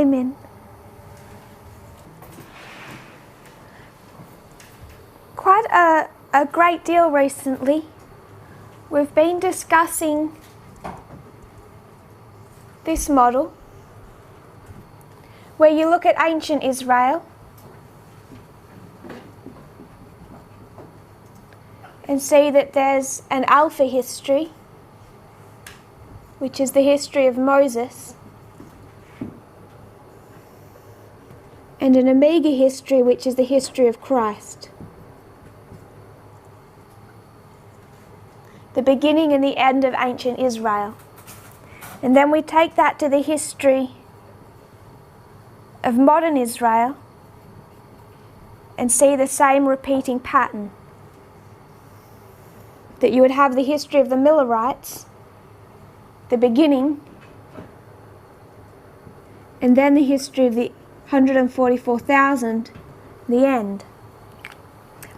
Amen. Quite a great deal recently, we've been discussing this model where you look at ancient Israel and see that there's an alpha history, which is the history of Moses, and an omega history, which is the history of Christ. The beginning and the end of ancient Israel. And then we take that to the history of modern Israel and see the same repeating pattern. That you would have the history of the Millerites, the beginning, and then the history of the 144,000, the end.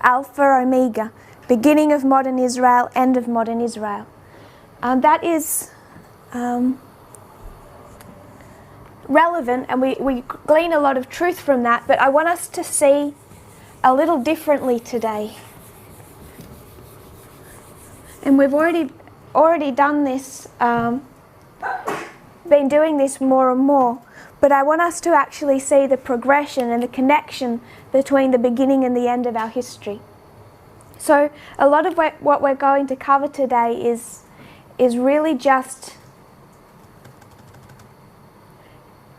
Alpha, Omega, beginning of modern Israel, end of modern Israel. That is relevant, and we glean a lot of truth from that, but I want us to see a little differently today. And we've already done this, been doing this more and more, but I want us to actually see the progression and the connection between the beginning and the end of our history. So a lot of what we're going to cover today is really just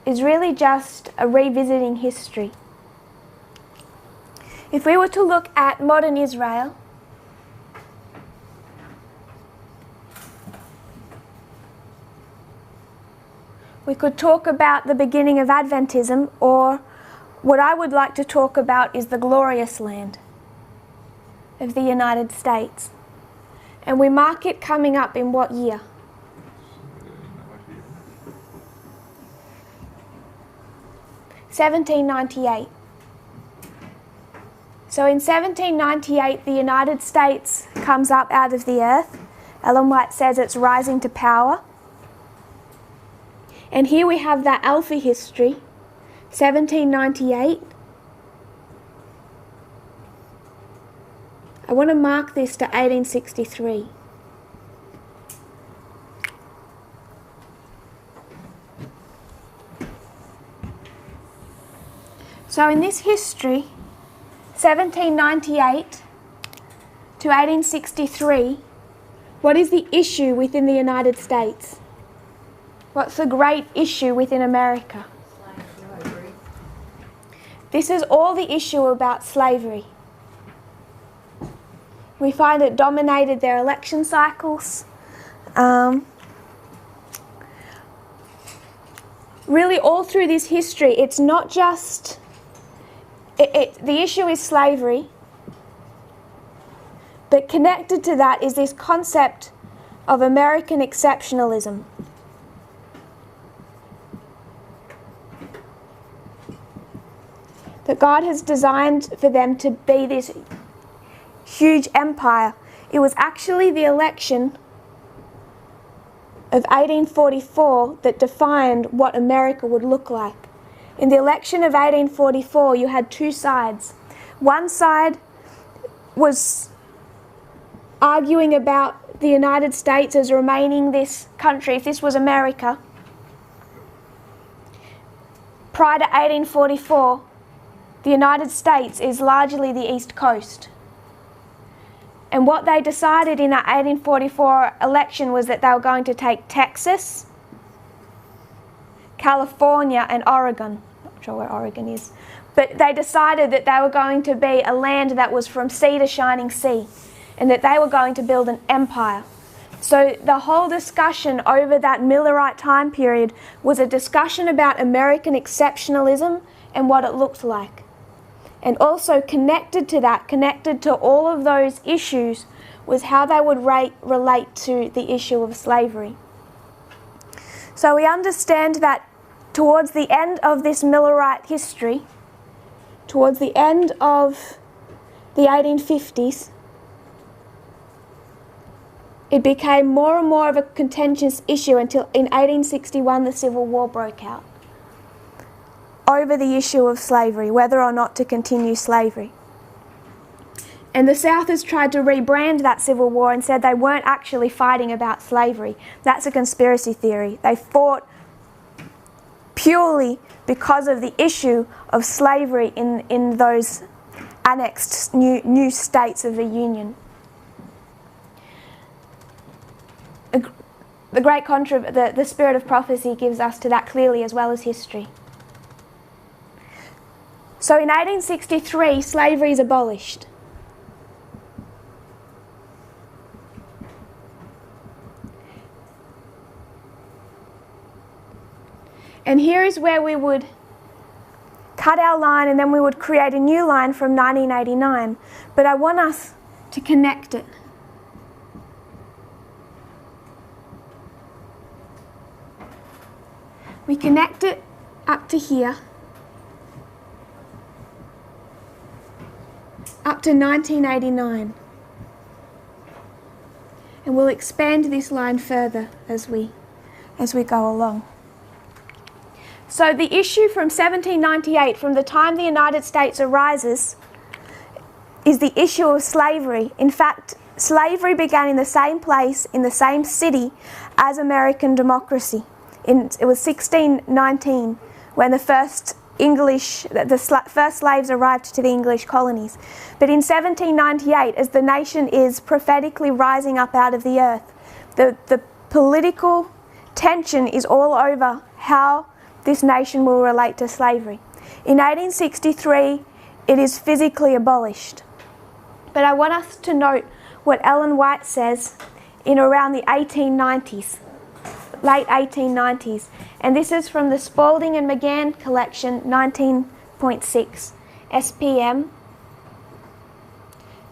a revisiting history. If we were to look at modern Israel, we could talk about the beginning of Adventism, or what I would like to talk about is the glorious land of the United States. And we mark it coming up in what year? (1798). So in 1798, the United States comes up out of the earth. Ellen White says it's rising to power. And here we have that alpha history, 1798. I want to mark this to 1863. So in this history, 1798 to 1863, what is the issue within the United States? What's the great issue within America? Slavery. This is all the issue about slavery. We find it dominated their election cycles. Really all through this history, it's not just... the issue is slavery, but connected to that is this concept of American exceptionalism. That God has designed for them to be this huge empire. It was actually the election of 1844 that defined what America would look like. In the election of 1844, you had two sides. One side was arguing about the United States as remaining this country, if this was America. Prior to 1844, the United States is largely the East Coast. And what they decided in that 1844 election was that they were going to take Texas, California and Oregon. Not sure where Oregon is. But they decided that they were going to be a land that was from sea to shining sea, and that they were going to build an empire. So the whole discussion over that Millerite time period was a discussion about American exceptionalism and what it looked like. And also connected to that, connected to all of those issues, was how they would relate to the issue of slavery. So we understand that towards the end of this Millerite history, towards the end of the 1850s, it became more and more of a contentious issue until in 1861 the Civil War broke out. over the issue of slavery, whether or not to continue slavery. And the South has tried to rebrand that civil war and said they weren't actually fighting about slavery. That's a conspiracy theory. They fought purely because of the issue of slavery in those annexed new states of the Union. The spirit of prophecy gives us to that clearly, as well as history. So in 1863, slavery is abolished. And here is where we would cut our line, and then we would create a new line from 1989. But I want us to connect it. We connect it up to here, up to 1989. And we'll expand this line further as we go along. So the issue from 1798, from the time the United States arises, is the issue of slavery. In fact, slavery began in the same place, in the same city as American democracy. It was 1619 when the first first slaves arrived to the English colonies. But in 1798, as the nation is prophetically rising up out of the earth, the political tension is all over how this nation will relate to slavery. In 1863, it is physically abolished. But I want us to note what Ellen White says in around the 1890s, late 1890s. And this is from the Spalding and McGann collection, 19.6, SPM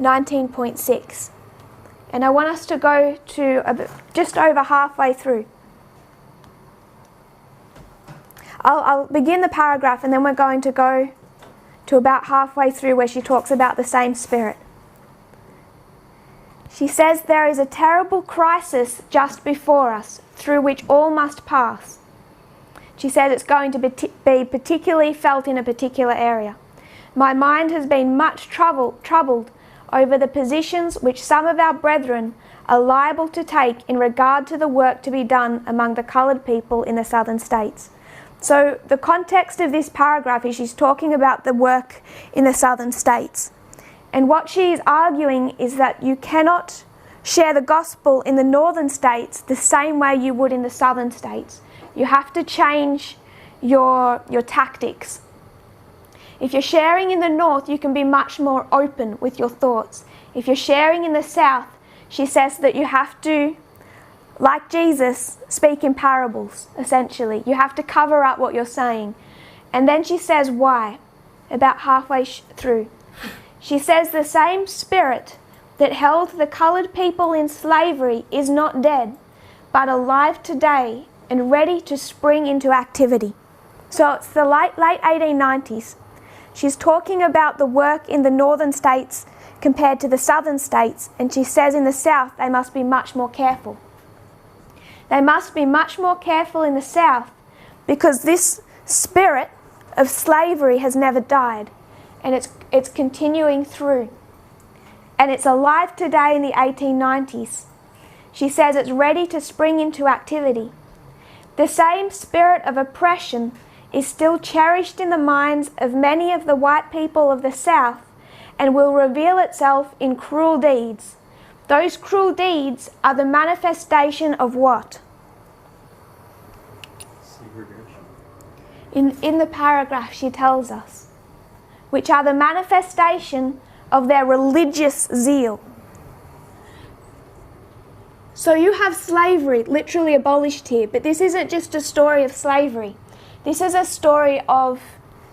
19.6. And I want us to go to just over halfway through. I'll begin the paragraph, and then we're going to go to about halfway through where she talks about the same spirit. She says, "There is a terrible crisis just before us, through which all must pass." She says it's going to be particularly felt in a particular area. "My mind has been much troubled over the positions which some of our brethren are liable to take in regard to the work to be done among the coloured people in the southern states." So the context of this paragraph is she's talking about the work in the southern states. And what she is arguing is that you cannot share the gospel in the northern states the same way you would in the southern states. You have to change your tactics. If you're sharing in the north, you can be much more open with your thoughts. If you're sharing in the south, she says that you have to, like Jesus, speak in parables, essentially. You have to cover up what you're saying. And then she says why, about halfway through. She says the same spirit that held the coloured people in slavery is not dead, but alive today and ready to spring into activity. So it's the late 1890s. She's talking about the work in the northern states compared to the southern states, and she says in the south they must be much more careful. They must be much more careful in the south because this spirit of slavery has never died, and it's continuing through. And it's alive today in the 1890s. She says it's ready to spring into activity. The same spirit of oppression is still cherished in the minds of many of the white people of the South and will reveal itself in cruel deeds. Those cruel deeds are the manifestation of what? Segregation. In the paragraph she tells us, which are the manifestation of their religious zeal. So you have slavery literally abolished here, but this isn't just a story of slavery. This is a story of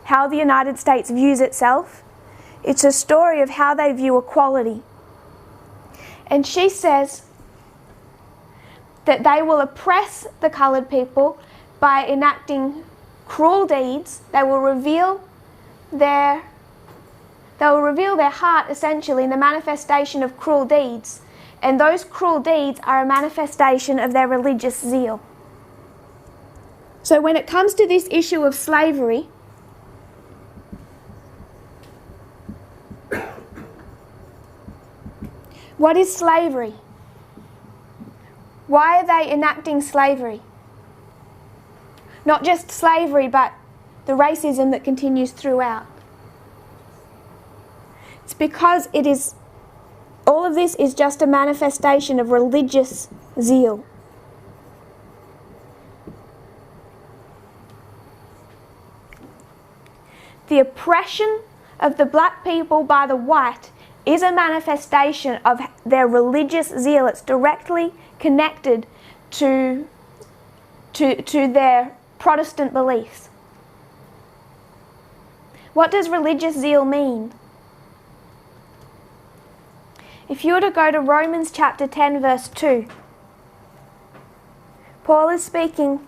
how the United States views itself. It's a story of how they view equality. And she says that they will oppress the coloured people by enacting cruel deeds. They will reveal their heart essentially in the manifestation of cruel deeds. And those cruel deeds are a manifestation of their religious zeal. So when it comes to this issue of slavery, What is slavery? Why are they enacting slavery? Not just slavery, but the racism that continues throughout. It's because all of this is just a manifestation of religious zeal. The oppression of the black people by the white is a manifestation of their religious zeal. It's directly connected to their Protestant beliefs. What does religious zeal mean? If you were to go to Romans chapter 10 verse 2, Paul is speaking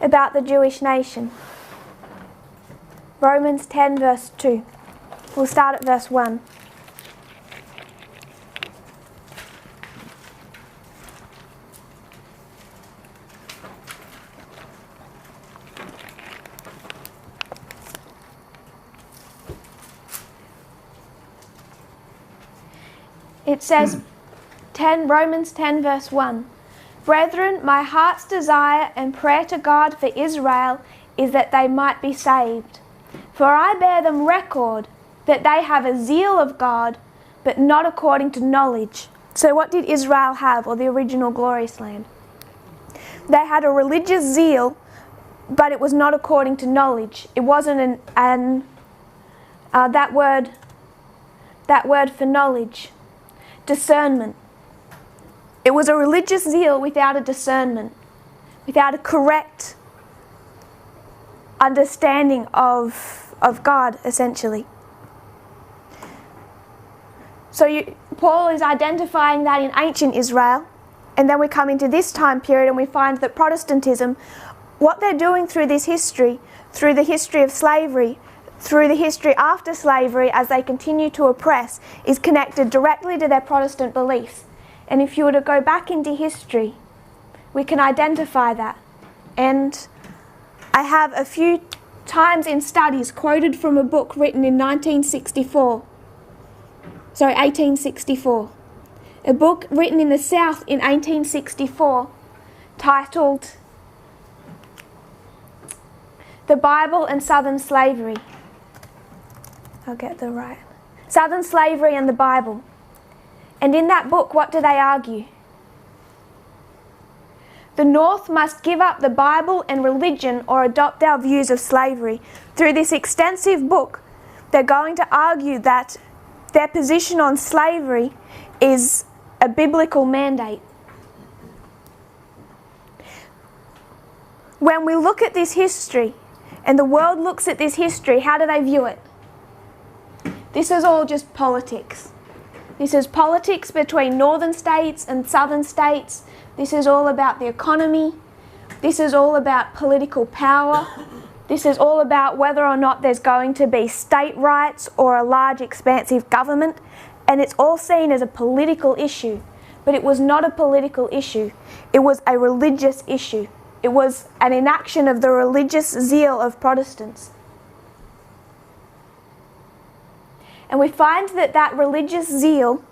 about the Jewish nation. Romans 10 verse 2. We'll start at verse 1. It says, Romans 10 verse 1, Brethren, my heart's desire and prayer to God for Israel is that they might be saved. For I bear them record that they have a zeal of God, but not according to knowledge. So what did Israel have, or the original glorious land? They had a religious zeal, but it was not according to knowledge. It wasn't that word for knowledge. Discernment. It was a religious zeal without a discernment, without a correct understanding of God, essentially. So Paul is identifying that in ancient Israel, and then we come into this time period and we find that Protestantism, what they're doing through this history, through the history of slavery, through the history after slavery as they continue to oppress, is connected directly to their Protestant beliefs. And if you were to go back into history, we can identify that. And I have a few times in studies quoted from a book written in 1864. A book written in the South in 1864 titled The Bible and Southern Slavery. I'll get the right. Southern Slavery and the Bible. And in that book, what do they argue? The North must give up the Bible and religion or adopt our views of slavery. Through this extensive book, they're going to argue that their position on slavery is a biblical mandate. When we look at this history, and the world looks at this history, how do they view it? This is all just politics. This is politics between northern states and southern states. This is all about the economy. This is all about political power. This is all about whether or not there's going to be state rights or a large expansive government. And it's all seen as a political issue. But it was not a political issue. It was a religious issue. It was an inaction of the religious zeal of Protestants. And we find that religious zeal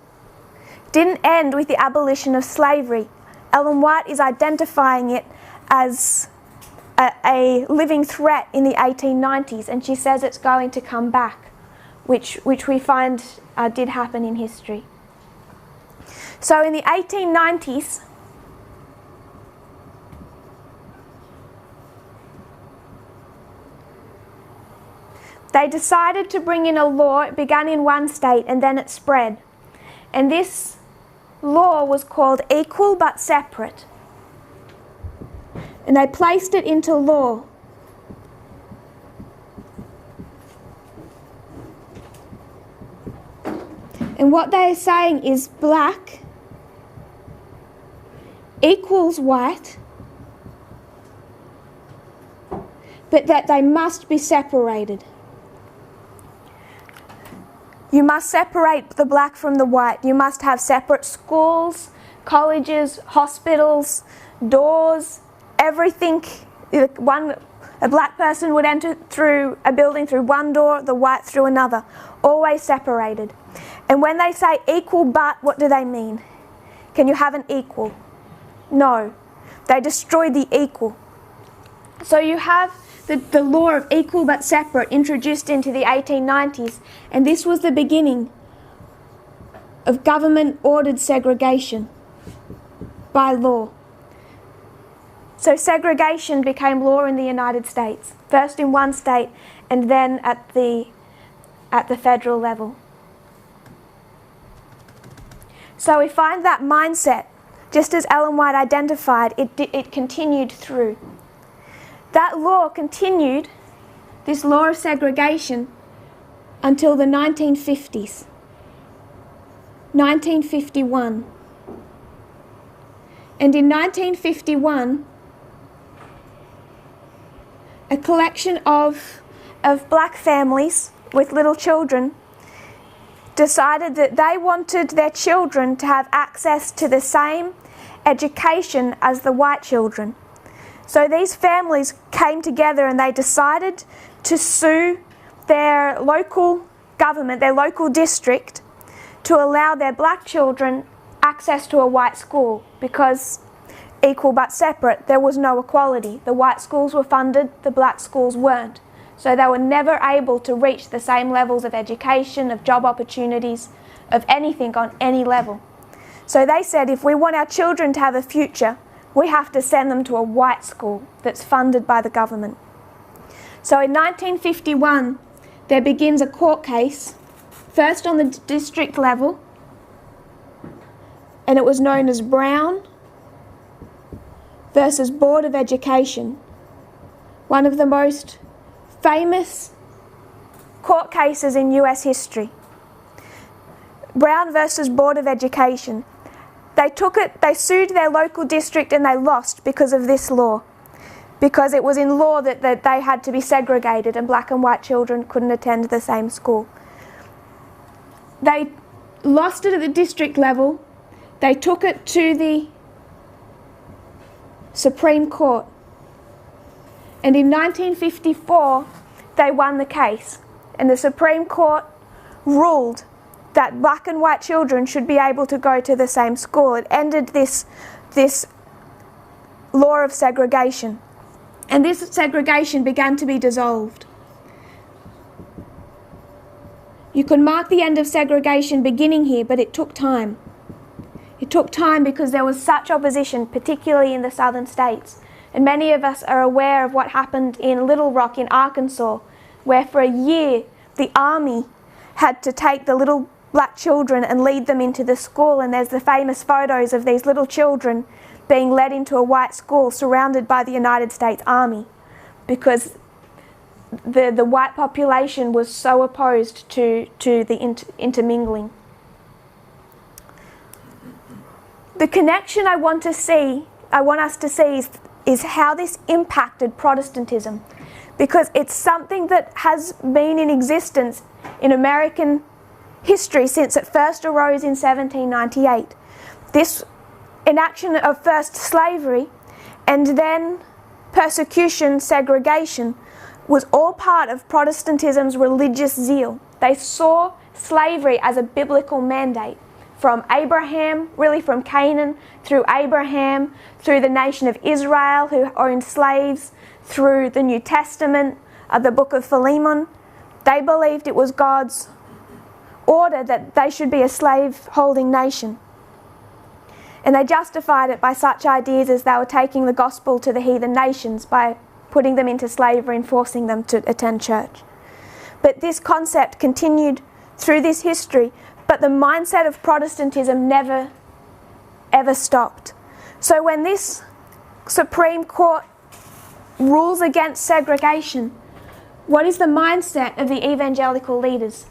didn't end with the abolition of slavery. Ellen White is identifying it as a living threat in the 1890s, and she says it's going to come back, which we find did happen in history. So in the 1890s, they decided to bring in a law. It began in one state and then it spread. And this law was called Equal But Separate. And they placed it into law. And what they are saying is black equals white, but that they must be separated. You must separate the black from the white. You must have separate schools, colleges, hospitals, doors, everything. A black person would enter through a building through one door, the white through another, always separated. And when they say equal but, what do they mean? Can you have an equal? No. They destroyed the equal. So you have the law of equal but separate introduced into the 1890s, and this was the beginning of government-ordered segregation by law. So segregation became law in the United States, first in one state and then at the federal level. So we find that mindset, just as Ellen White identified, it continued through. That law continued, this law of segregation, until the 1950s. 1951. And in 1951, a collection of black families with little children decided that they wanted their children to have access to the same education as the white children. So these families came together and they decided to sue their local government, their local district, to allow their black children access to a white school, because equal but separate, there was no equality. The white schools were funded, the black schools weren't. So they were never able to reach the same levels of education, of job opportunities, of anything on any level. So they said, if we want our children to have a future, we have to send them to a white school that's funded by the government. So in 1951, there begins a court case, first on the district level, and it was known as Brown versus Board of Education, one of the most famous court cases in US history. Brown versus Board of Education. They sued their local district and they lost because of this law. Because it was in law that they had to be segregated and black and white children couldn't attend the same school. They lost it at the district level. They took it to the Supreme Court. And in 1954, they won the case. And the Supreme Court ruled that black and white children should be able to go to the same school. It ended this law of segregation. And this segregation began to be dissolved. You can mark the end of segregation beginning here, but it took time. It took time because there was such opposition, particularly in the southern states. And many of us are aware of what happened in Little Rock in Arkansas, where for a year the army had to take the little black children and lead them into the school. And there's the famous photos of these little children being led into a white school surrounded by the United States Army, because the white population was so opposed to the intermingling. The connection I want us to see is how this impacted Protestantism, because it's something that has been in existence in American history since it first arose in 1798. This enaction of first slavery and then persecution, segregation, was all part of Protestantism's religious zeal. They saw slavery as a biblical mandate. From Abraham, really from Canaan, through Abraham, through the nation of Israel who owned slaves, through the New Testament, the book of Philemon. They believed it was God's order that they should be a slave-holding nation. And they justified it by such ideas as they were taking the gospel to the heathen nations by putting them into slavery and forcing them to attend church. But this concept continued through this history, but the mindset of Protestantism never, ever stopped. So when this Supreme Court rules against segregation, what is the mindset of the evangelical leaders?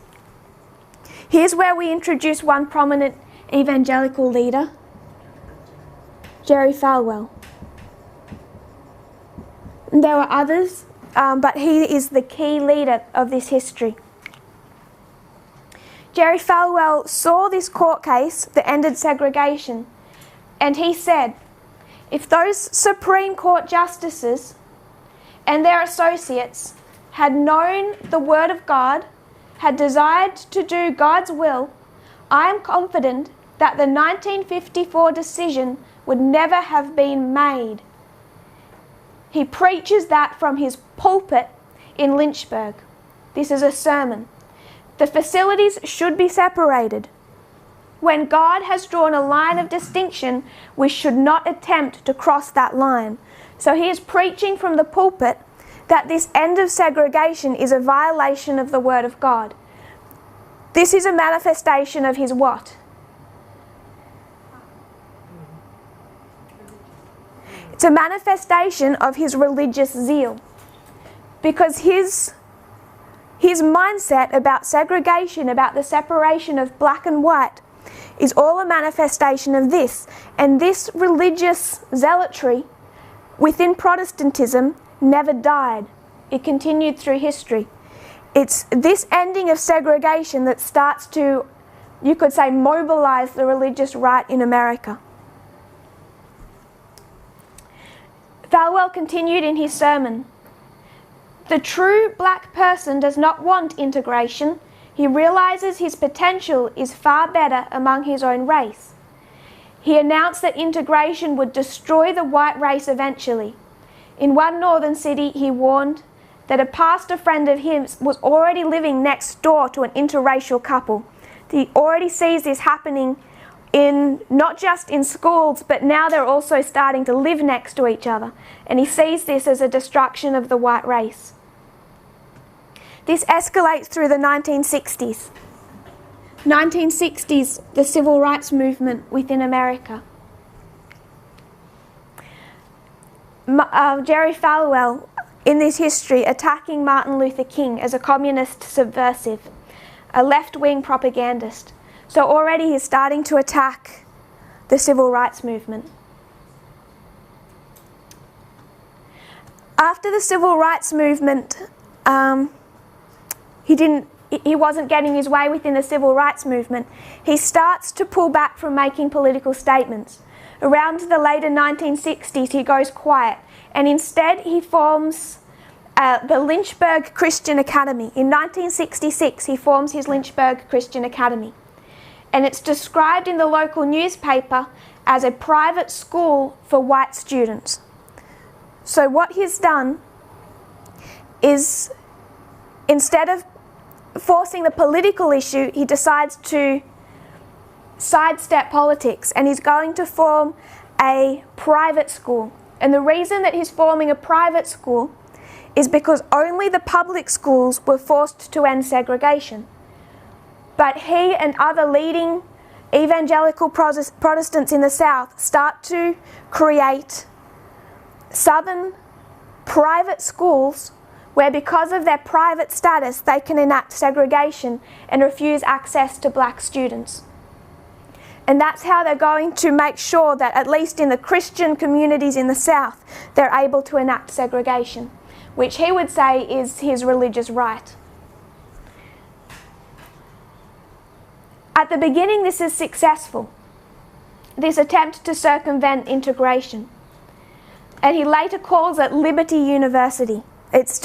Here's where we introduce one prominent evangelical leader, Jerry Falwell. And there were others, but he is the key leader of this history. Jerry Falwell saw this court case that ended segregation, and he said, if those Supreme Court justices and their associates had known the Word of God, had desired to do God's will, I am confident that the 1954 decision would never have been made. He preaches that from his pulpit in Lynchburg. This is a sermon. The facilities should be separated. When God has drawn a line of distinction, we should not attempt to cross that line. So he is preaching from the pulpit that this end of segregation is a violation of the Word of God. This is a manifestation of his what? It's a manifestation of his religious zeal. Because his mindset about segregation, about the separation of black and white, is all a manifestation of this. And this religious zealotry within Protestantism never died. It continued through history. It's this ending of segregation that starts to, you could say, mobilize the religious right in America. Falwell continued in his sermon. The true black person does not want integration. He realizes his potential is far better among his own race. He announced that integration would destroy the white race eventually. In one northern city, he warned that a pastor friend of his was already living next door to an interracial couple. He already sees this happening in not just in schools, but now they're also starting to live next to each other. And he sees this as a destruction of the white race. This escalates through the 1960s. 1960s, the civil rights movement within America. Jerry Falwell, in this history, attacking Martin Luther King as a communist subversive, a left-wing propagandist. So already he's starting to attack the civil rights movement. After the civil rights movement, he wasn't getting his way within the civil rights movement. He starts to pull back from making political statements. Around the later 1960s, he goes quiet, and instead he forms the Lynchburg Christian Academy. In 1966, he forms his Lynchburg Christian Academy. And it's described in the local newspaper as a private school for white students. So what he's done is, instead of forcing the political issue, he decides to sidestep politics, and he's going to form a private school. And the reason that he's forming a private school is because only the public schools were forced to end segregation. But he and other leading evangelical Protestants in the South start to create southern private schools where, because of their private status, they can enact segregation and refuse access to black students. And that's how they're going to make sure that, at least in the Christian communities in the South, they're able to enact segregation, which he would say is his religious right. At the beginning, this is successful, this attempt to circumvent integration. And he later calls it Liberty University. It's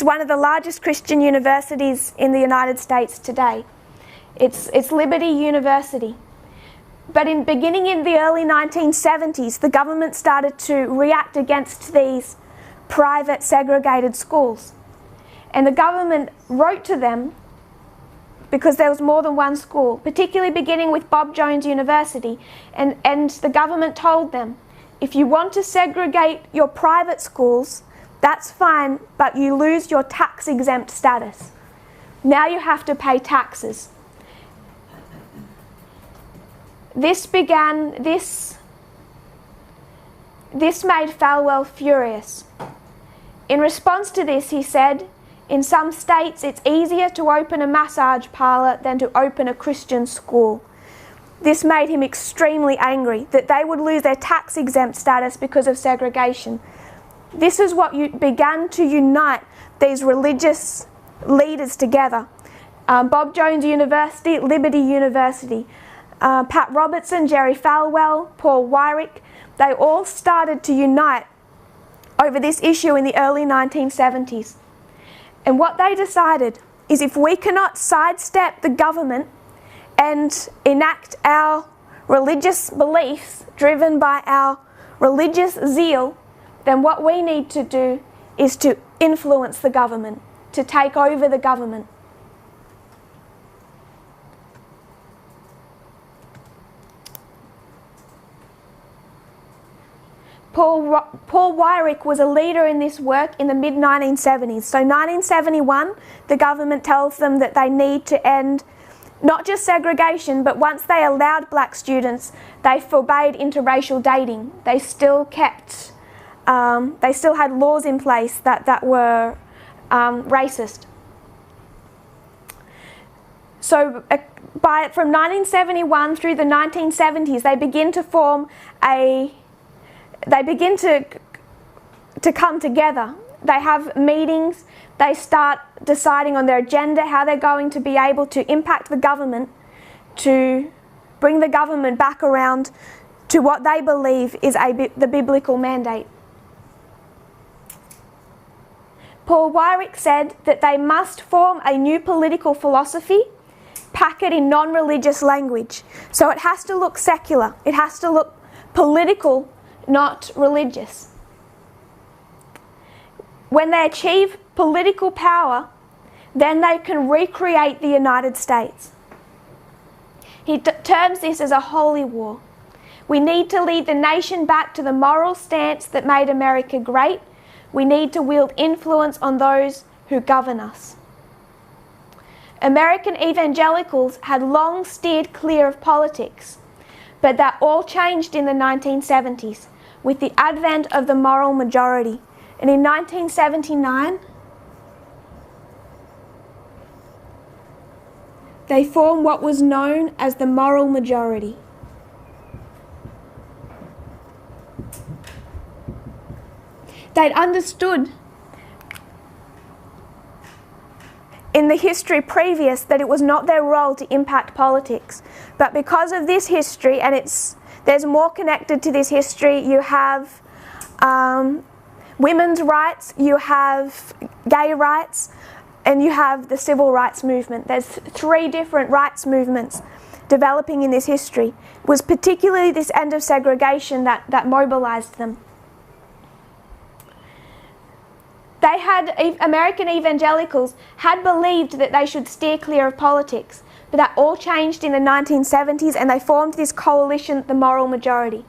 one of the largest Christian universities in the United States today. It's Liberty University. But beginning in the early 1970s, the government started to react against these private segregated schools. And the government wrote to them, because there was more than one school, particularly beginning with Bob Jones University, and the government told them, if you want to segregate your private schools, that's fine, but you lose your tax-exempt status. Now you have to pay taxes. This made Falwell furious. In response to this, he said, in some states it's easier to open a massage parlour than to open a Christian school. This made him extremely angry, that they would lose their tax-exempt status because of segregation. This is what began to unite these religious leaders together. Bob Jones University, Liberty University, Pat Robertson, Jerry Falwell, Paul Weyrich, they all started to unite over this issue in the early 1970s. And what they decided is, if we cannot sidestep the government and enact our religious beliefs driven by our religious zeal, then what we need to do is to influence the government, to take over the government. Paul Weyrich was a leader in this work in the mid-1970s. So 1971, the government tells them that they need to end not just segregation, but once they allowed black students, they forbade interracial dating. They still kept, they still had laws in place that were racist. So from 1971 through the 1970s, they begin to form they begin to come together. They have meetings, they start deciding on their agenda, how they're going to be able to impact the government, to bring the government back around to what they believe is the biblical mandate. Paul Weyrich said that they must form a new political philosophy, pack it in non-religious language. So it has to look secular, it has to look political, not religious. When they achieve political power, then they can recreate the United States. He terms this as a holy war. We need to lead the nation back to the moral stance that made America great. We need to wield influence on those who govern us. American evangelicals had long steered clear of politics, but that all changed in the 1970s with the advent of the moral majority. And in 1979, they formed what was known as the moral majority. They'd understood in the history previous that it was not their role to impact politics. But because of this history, and there's more connected to this history, you have women's rights, you have gay rights, and you have the civil rights movement. There's 3 different rights movements developing in this history. It was particularly this end of segregation that mobilized them. American evangelicals had believed that they should steer clear of politics, but that all changed in the 1970s and they formed this coalition, the Moral Majority.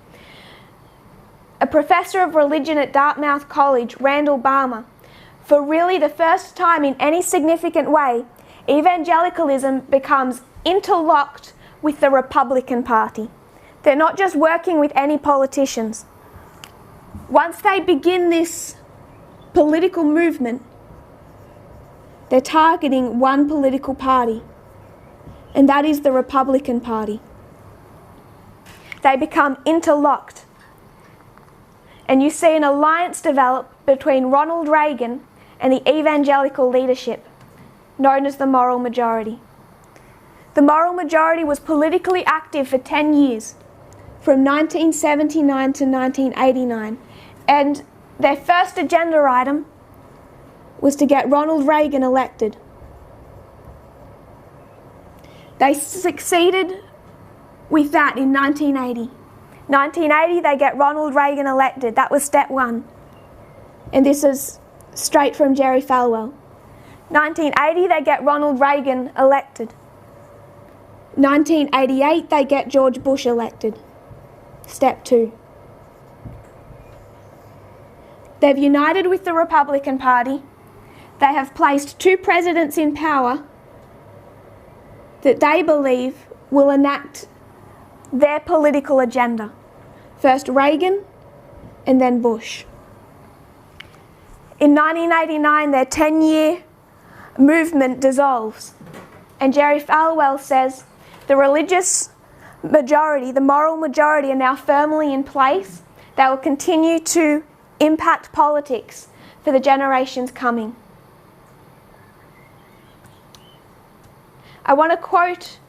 A professor of religion at Dartmouth College, Randall Balmer, for really the first time in any significant way, evangelicalism becomes interlocked with the Republican Party. They're not just working with any politicians. Once they begin this political movement, they're targeting one political party, and that is the Republican Party. They become interlocked. And you see an alliance develop between Ronald Reagan and the evangelical leadership, known as the Moral Majority. The Moral Majority was politically active for 10 years, from 1979 to 1989, and their first agenda item was to get Ronald Reagan elected. They succeeded with that in 1980. 1980, they get Ronald Reagan elected. That was step 1. And this is straight from Jerry Falwell. 1980, they get Ronald Reagan elected. 1988, they get George Bush elected. Step 2. They've united with the Republican Party. They have placed 2 presidents in power that they believe will enact their political agenda. First Reagan and then Bush. In 1989, their 10-year movement dissolves. And Jerry Falwell says the religious majority, the moral majority, are now firmly in place. They will continue to impact politics for the generations coming. I want to quote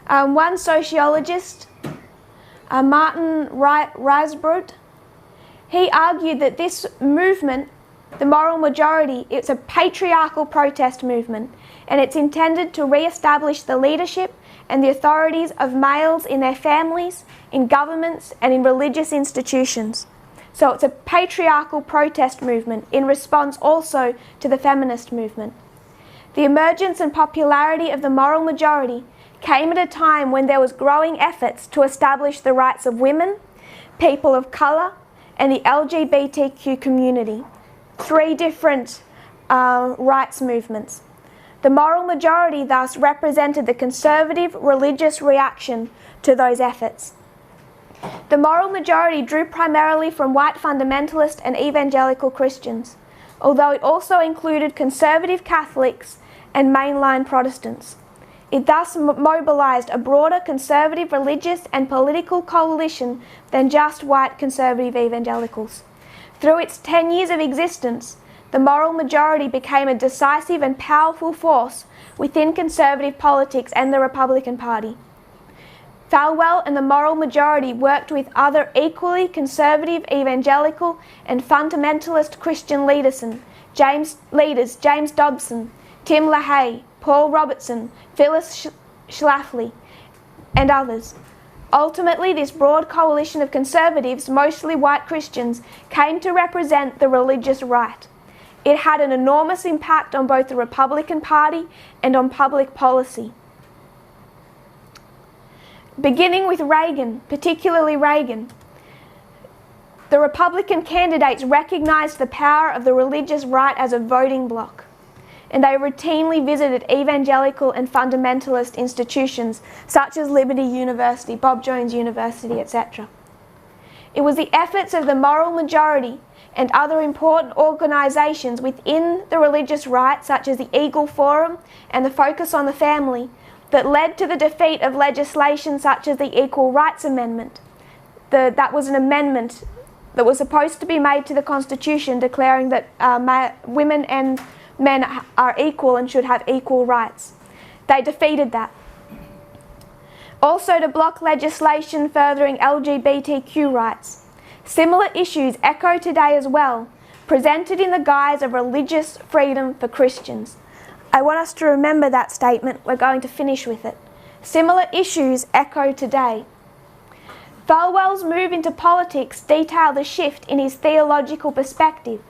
one sociologist, Martin Reisbrot. He argued that this movement, the moral majority, it's a patriarchal protest movement, and it's intended to re-establish the leadership and the authorities of males in their families, in governments, and in religious institutions. So it's a patriarchal protest movement in response also to the feminist movement. The emergence and popularity of the moral majority came at a time when there was growing efforts to establish the rights of women, people of colour, and the LGBTQ community. 3 different rights movements. The moral majority thus represented the conservative religious reaction to those efforts. The moral majority drew primarily from white fundamentalist and evangelical Christians, although it also included conservative Catholics and mainline Protestants. It thus mobilised a broader conservative religious and political coalition than just white conservative evangelicals. Through its 10 years of existence, the moral majority became a decisive and powerful force within conservative politics and the Republican Party. Falwell and the moral majority worked with other equally conservative, evangelical and fundamentalist Christian leaders James Dobson, Tim LaHaye, Paul Robertson, Phyllis Schlafly, and others. Ultimately, this broad coalition of conservatives, mostly white Christians, came to represent the religious right. It had an enormous impact on both the Republican Party and on public policy. Beginning with Reagan, particularly Reagan, the Republican candidates recognised the power of the religious right as a voting bloc, and they routinely visited evangelical and fundamentalist institutions such as Liberty University, Bob Jones University, etc. It was the efforts of the moral majority and other important organisations within the religious right, such as the Eagle Forum and the Focus on the Family, that led to the defeat of legislation such as the Equal Rights Amendment. That was an amendment that was supposed to be made to the Constitution declaring that women and men are equal and should have equal rights. They defeated that. Also to block legislation furthering LGBTQ rights. Similar issues echo today as well, presented in the guise of religious freedom for Christians. I want us to remember that statement. We're going to finish with it. Similar issues echo today. Falwell's move into politics detailed a shift in his theological perspective.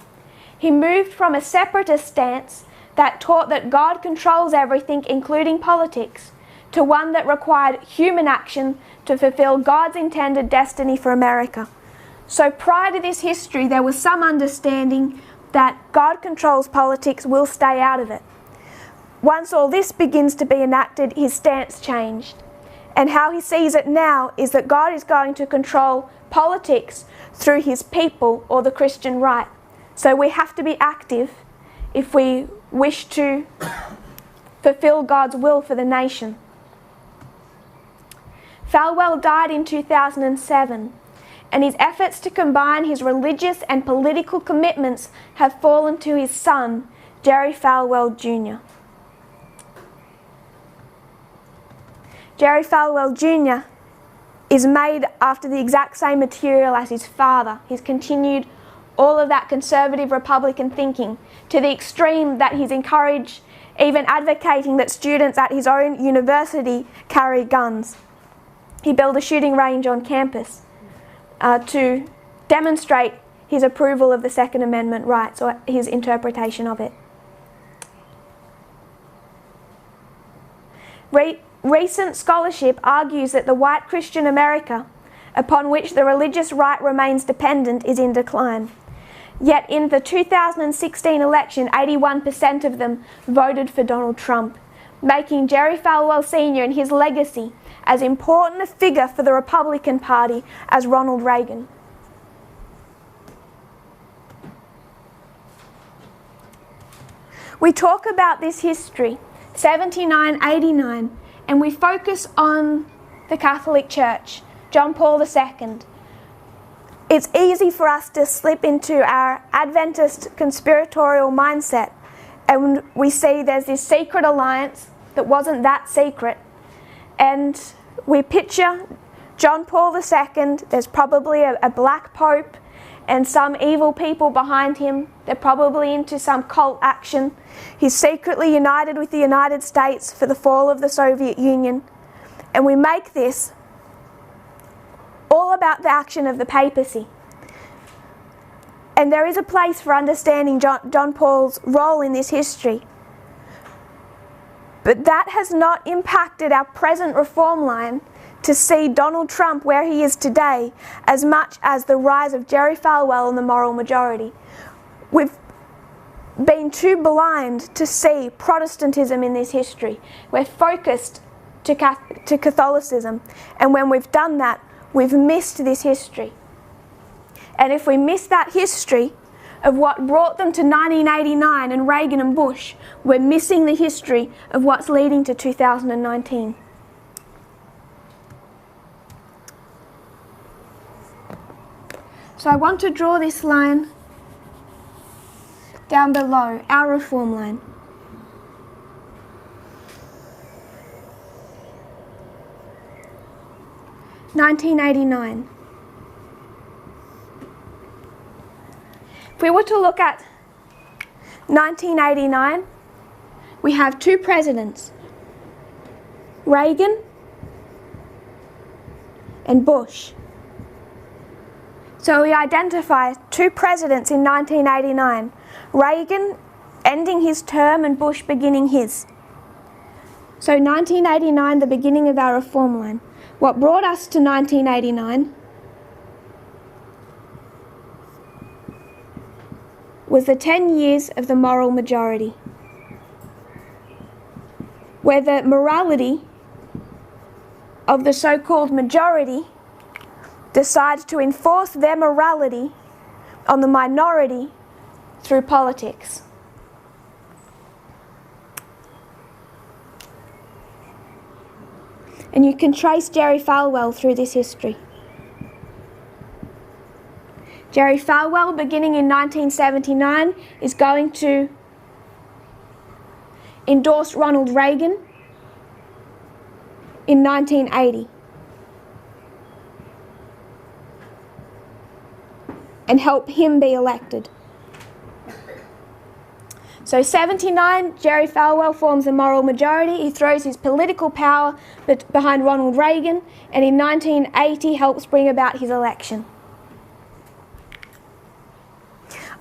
He moved from a separatist stance that taught that God controls everything, including politics, to one that required human action to fulfill God's intended destiny for America. So prior to this history, there was some understanding that God controls politics, we'll stay out of it. Once all this begins to be enacted, his stance changed. And how he sees it now is that God is going to control politics through his people or the Christian right. So we have to be active if we wish to fulfill God's will for the nation. Falwell died in 2007, and his efforts to combine his religious and political commitments have fallen to his son, Jerry Falwell Jr. Jerry Falwell Jr. is made after the exact same material as his father. He's continued all of that conservative Republican thinking to the extreme that he's encouraged, even advocating that students at his own university carry guns. He built a shooting range on campus to demonstrate his approval of the Second Amendment rights, or his interpretation of it. Recent scholarship argues that the white Christian America, upon which the religious right remains dependent, is in decline. Yet in the 2016 election, 81% of them voted for Donald Trump, making Jerry Falwell Sr. and his legacy as important a figure for the Republican Party as Ronald Reagan. We talk about this history, 79-89, and we focus on the Catholic Church, John Paul II. It's easy for us to slip into our Adventist conspiratorial mindset, and we see there's this secret alliance that wasn't that secret, and we picture John Paul II, there's probably a black pope and some evil people behind him. They're probably into some cult action. He's secretly united with the United States for the fall of the Soviet Union. And we make this all about the action of the papacy. And there is a place for understanding John Paul's role in this history. But that has not impacted our present reform line to see Donald Trump where he is today as much as the rise of Jerry Falwell and the moral majority. We've been too blind to see Protestantism in this history. We're focused to Catholicism, and when we've done that, we've missed this history. And if we miss that history of what brought them to 1989 and Reagan and Bush, we're missing the history of what's leading to 2019. So I want to draw this line down below, our reform line. (1989). If we were to look at 1989, we have two presidents, Reagan and Bush. So we identify two presidents in 1989, Reagan ending his term and Bush beginning his. So 1989, the beginning of our reform line. What brought us to 1989 was the 10 years of the moral majority, where the morality of the so-called majority decide to enforce their morality on the minority through politics. And you can trace Jerry Falwell through this history. Jerry Falwell, beginning in 1979, is going to endorse Ronald Reagan in 1980 and help him be elected. So 79, Jerry Falwell forms a moral majority. He throws his political power behind Ronald Reagan, and in 1980 helps bring about his election.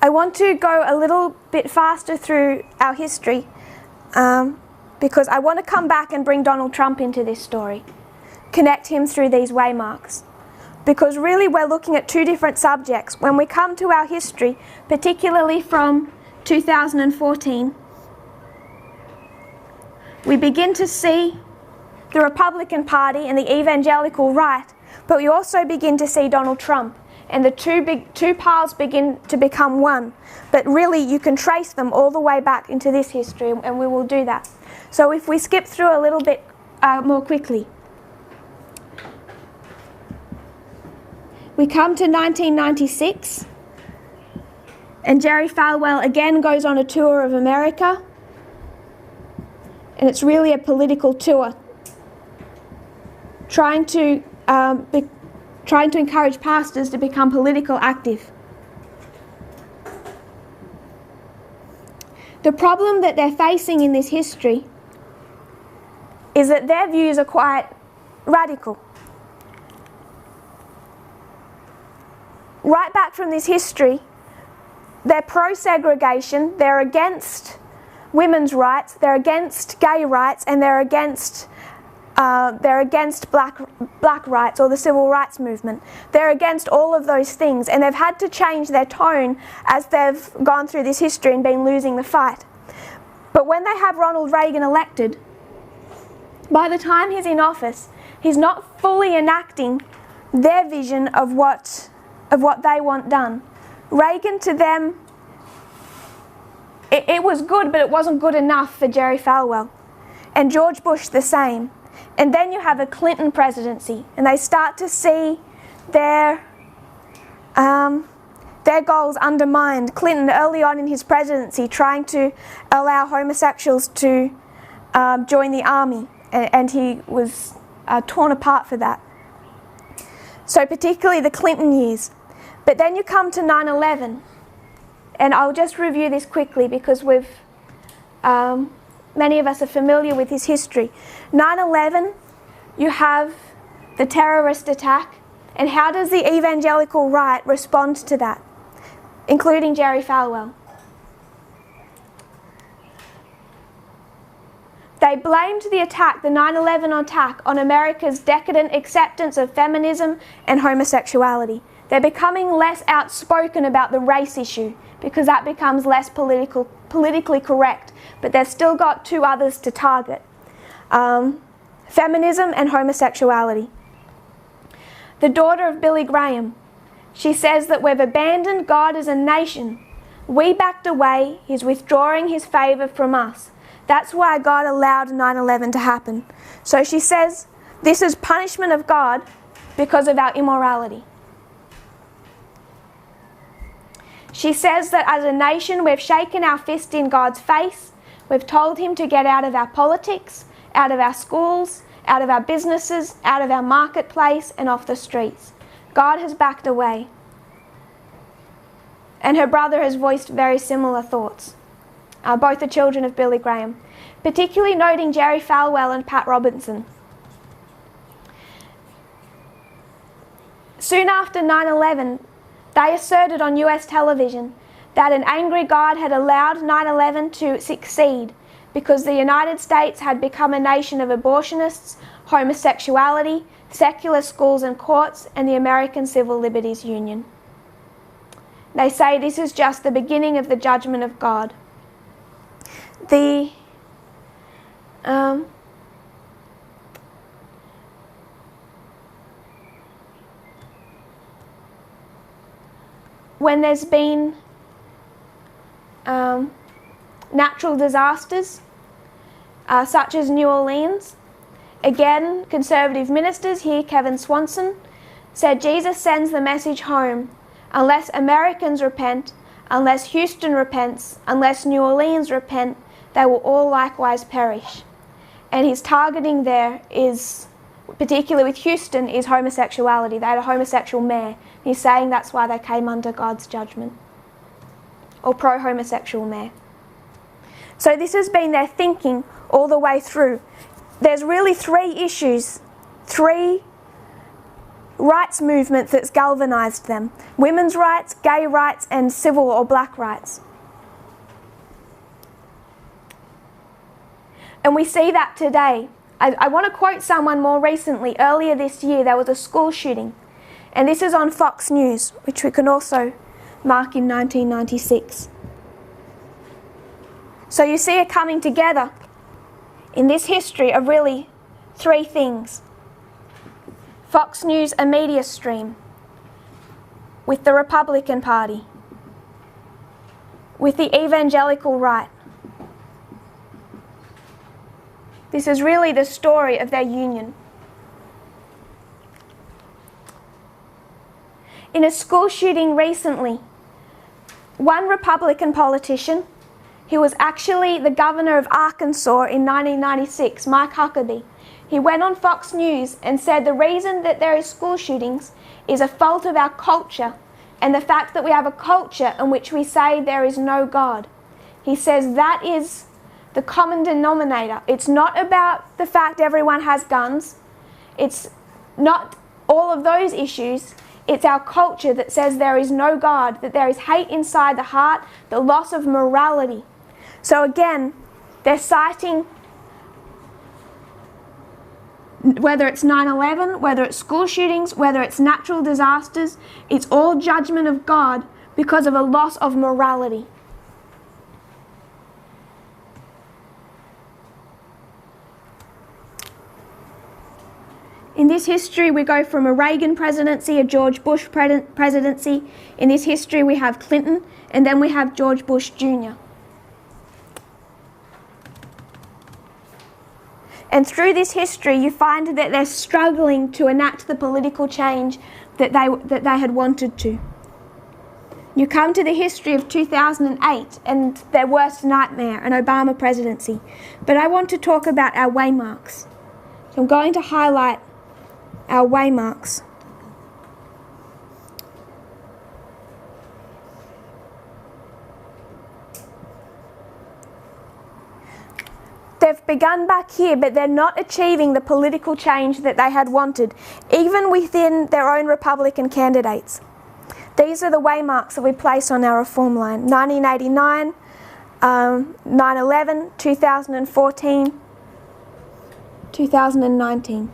I want to go a little bit faster through our history because I want to come back and bring Donald Trump into this story, connect him through these waymarks. Because really we're looking at two different subjects. When we come to our history, particularly from 2014, we begin to see the Republican Party and the evangelical right, but we also begin to see Donald Trump, and the two paths begin to become one. But really you can trace them all the way back into this history, and we will do that. So if we skip through a little bit more quickly. We come to 1996, and Jerry Falwell again goes on a tour of America, and it's really a political tour, trying to encourage pastors to become politically active. The problem that they're facing in this history is that their views are quite radical. Right back from this history, they're pro-segregation, they're against women's rights, they're against gay rights, and they're against black rights or the civil rights movement. They're against all of those things, and they've had to change their tone as they've gone through this history and been losing the fight. But when they have Ronald Reagan elected, by the time he's in office, he's not fully enacting their vision of what they want done. Reagan, to them, it was good, but it wasn't good enough for Jerry Falwell. And George Bush the same. And then you have a Clinton presidency, and they start to see their goals undermined. Clinton, early on in his presidency, trying to allow homosexuals to join the army, and he was torn apart for that. So particularly the Clinton years. But then you come to 9/11, and I'll just review this quickly because many of us are familiar with his history. 9/11, you have the terrorist attack, and how does the evangelical right respond to that, including Jerry Falwell? They blamed the attack, the 9/11 attack, on America's decadent acceptance of feminism and homosexuality. They're becoming less outspoken about the race issue because that becomes less politically correct, but they've still got two others to target. Feminism and homosexuality. The daughter of Billy Graham, she says that we've abandoned God as a nation. We backed away, He's withdrawing His favour from us. That's why God allowed 9/11 to happen. So she says this is punishment of God because of our immorality. She says that as a nation we've shaken our fist in God's face. We've told Him to get out of our politics, out of our schools, out of our businesses, out of our marketplace and off the streets. God has backed away. And her brother has voiced very similar thoughts. Both are children of Billy Graham, particularly noting Jerry Falwell and Pat Robertson. Soon after 9/11, they asserted on US television that an angry God had allowed 9/11 to succeed because the United States had become a nation of abortionists, homosexuality, secular schools and courts, and the American Civil Liberties Union. They say this is just the beginning of the judgment of God. When there's been natural disasters, such as New Orleans, again, conservative ministers here, Kevin Swanson, said Jesus sends the message home. Unless Americans repent, unless Houston repents, unless New Orleans repent, they will all likewise perish. And his targeting there is, particularly with Houston, is homosexuality. They had a homosexual mayor. He's saying that's why they came under God's judgment. Or pro-homosexual mayor. So this has been their thinking all the way through. There's really three issues, three rights movements that's galvanised them. Women's rights, gay rights, and civil or black rights. And we see that today. I want to quote someone more recently. Earlier this year, there was a school shooting. And this is on Fox News, which we can also mark in 1996. So you see it coming together in this history of really three things. Fox News, a media stream, with the Republican Party, with the evangelical right. This is really the story of their union. In a school shooting recently, one Republican politician, he was actually the governor of Arkansas in 1996, Mike Huckabee, he went on Fox News and said the reason that there is school shootings is a fault of our culture and the fact that we have a culture in which we say there is no God. He says that is the common denominator. It's not about the fact everyone has guns. It's not all of those issues. It's our culture that says there is no God, that there is hate inside the heart, the loss of morality. So again, they're citing whether it's 9/11, whether it's school shootings, whether it's natural disasters, it's all judgment of God because of a loss of morality. In this history, we go from a Reagan presidency, a George Bush presidency. In this history, we have Clinton, and then we have George Bush Jr. And through this history, you find that they're struggling to enact the political change that they had wanted to. You come to the history of 2008 and their worst nightmare, an Obama presidency. But I want to talk about our waymarks. So I'm going to highlight our waymarks. they've begun back here, but they're not achieving the political change that they had wanted, even within their own Republican candidates. These are the waymarks that we place on our reform line: 1989, 9/11, 2014, 2019.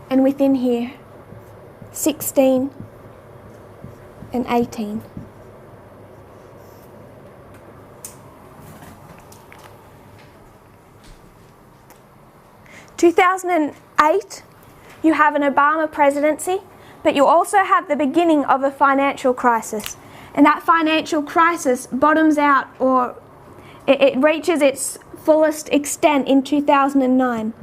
And within here, 16 and 18. In 2008, you have an Obama presidency, but you also have the beginning of a financial crisis. And that financial crisis bottoms out, or it reaches its fullest extent in 2009.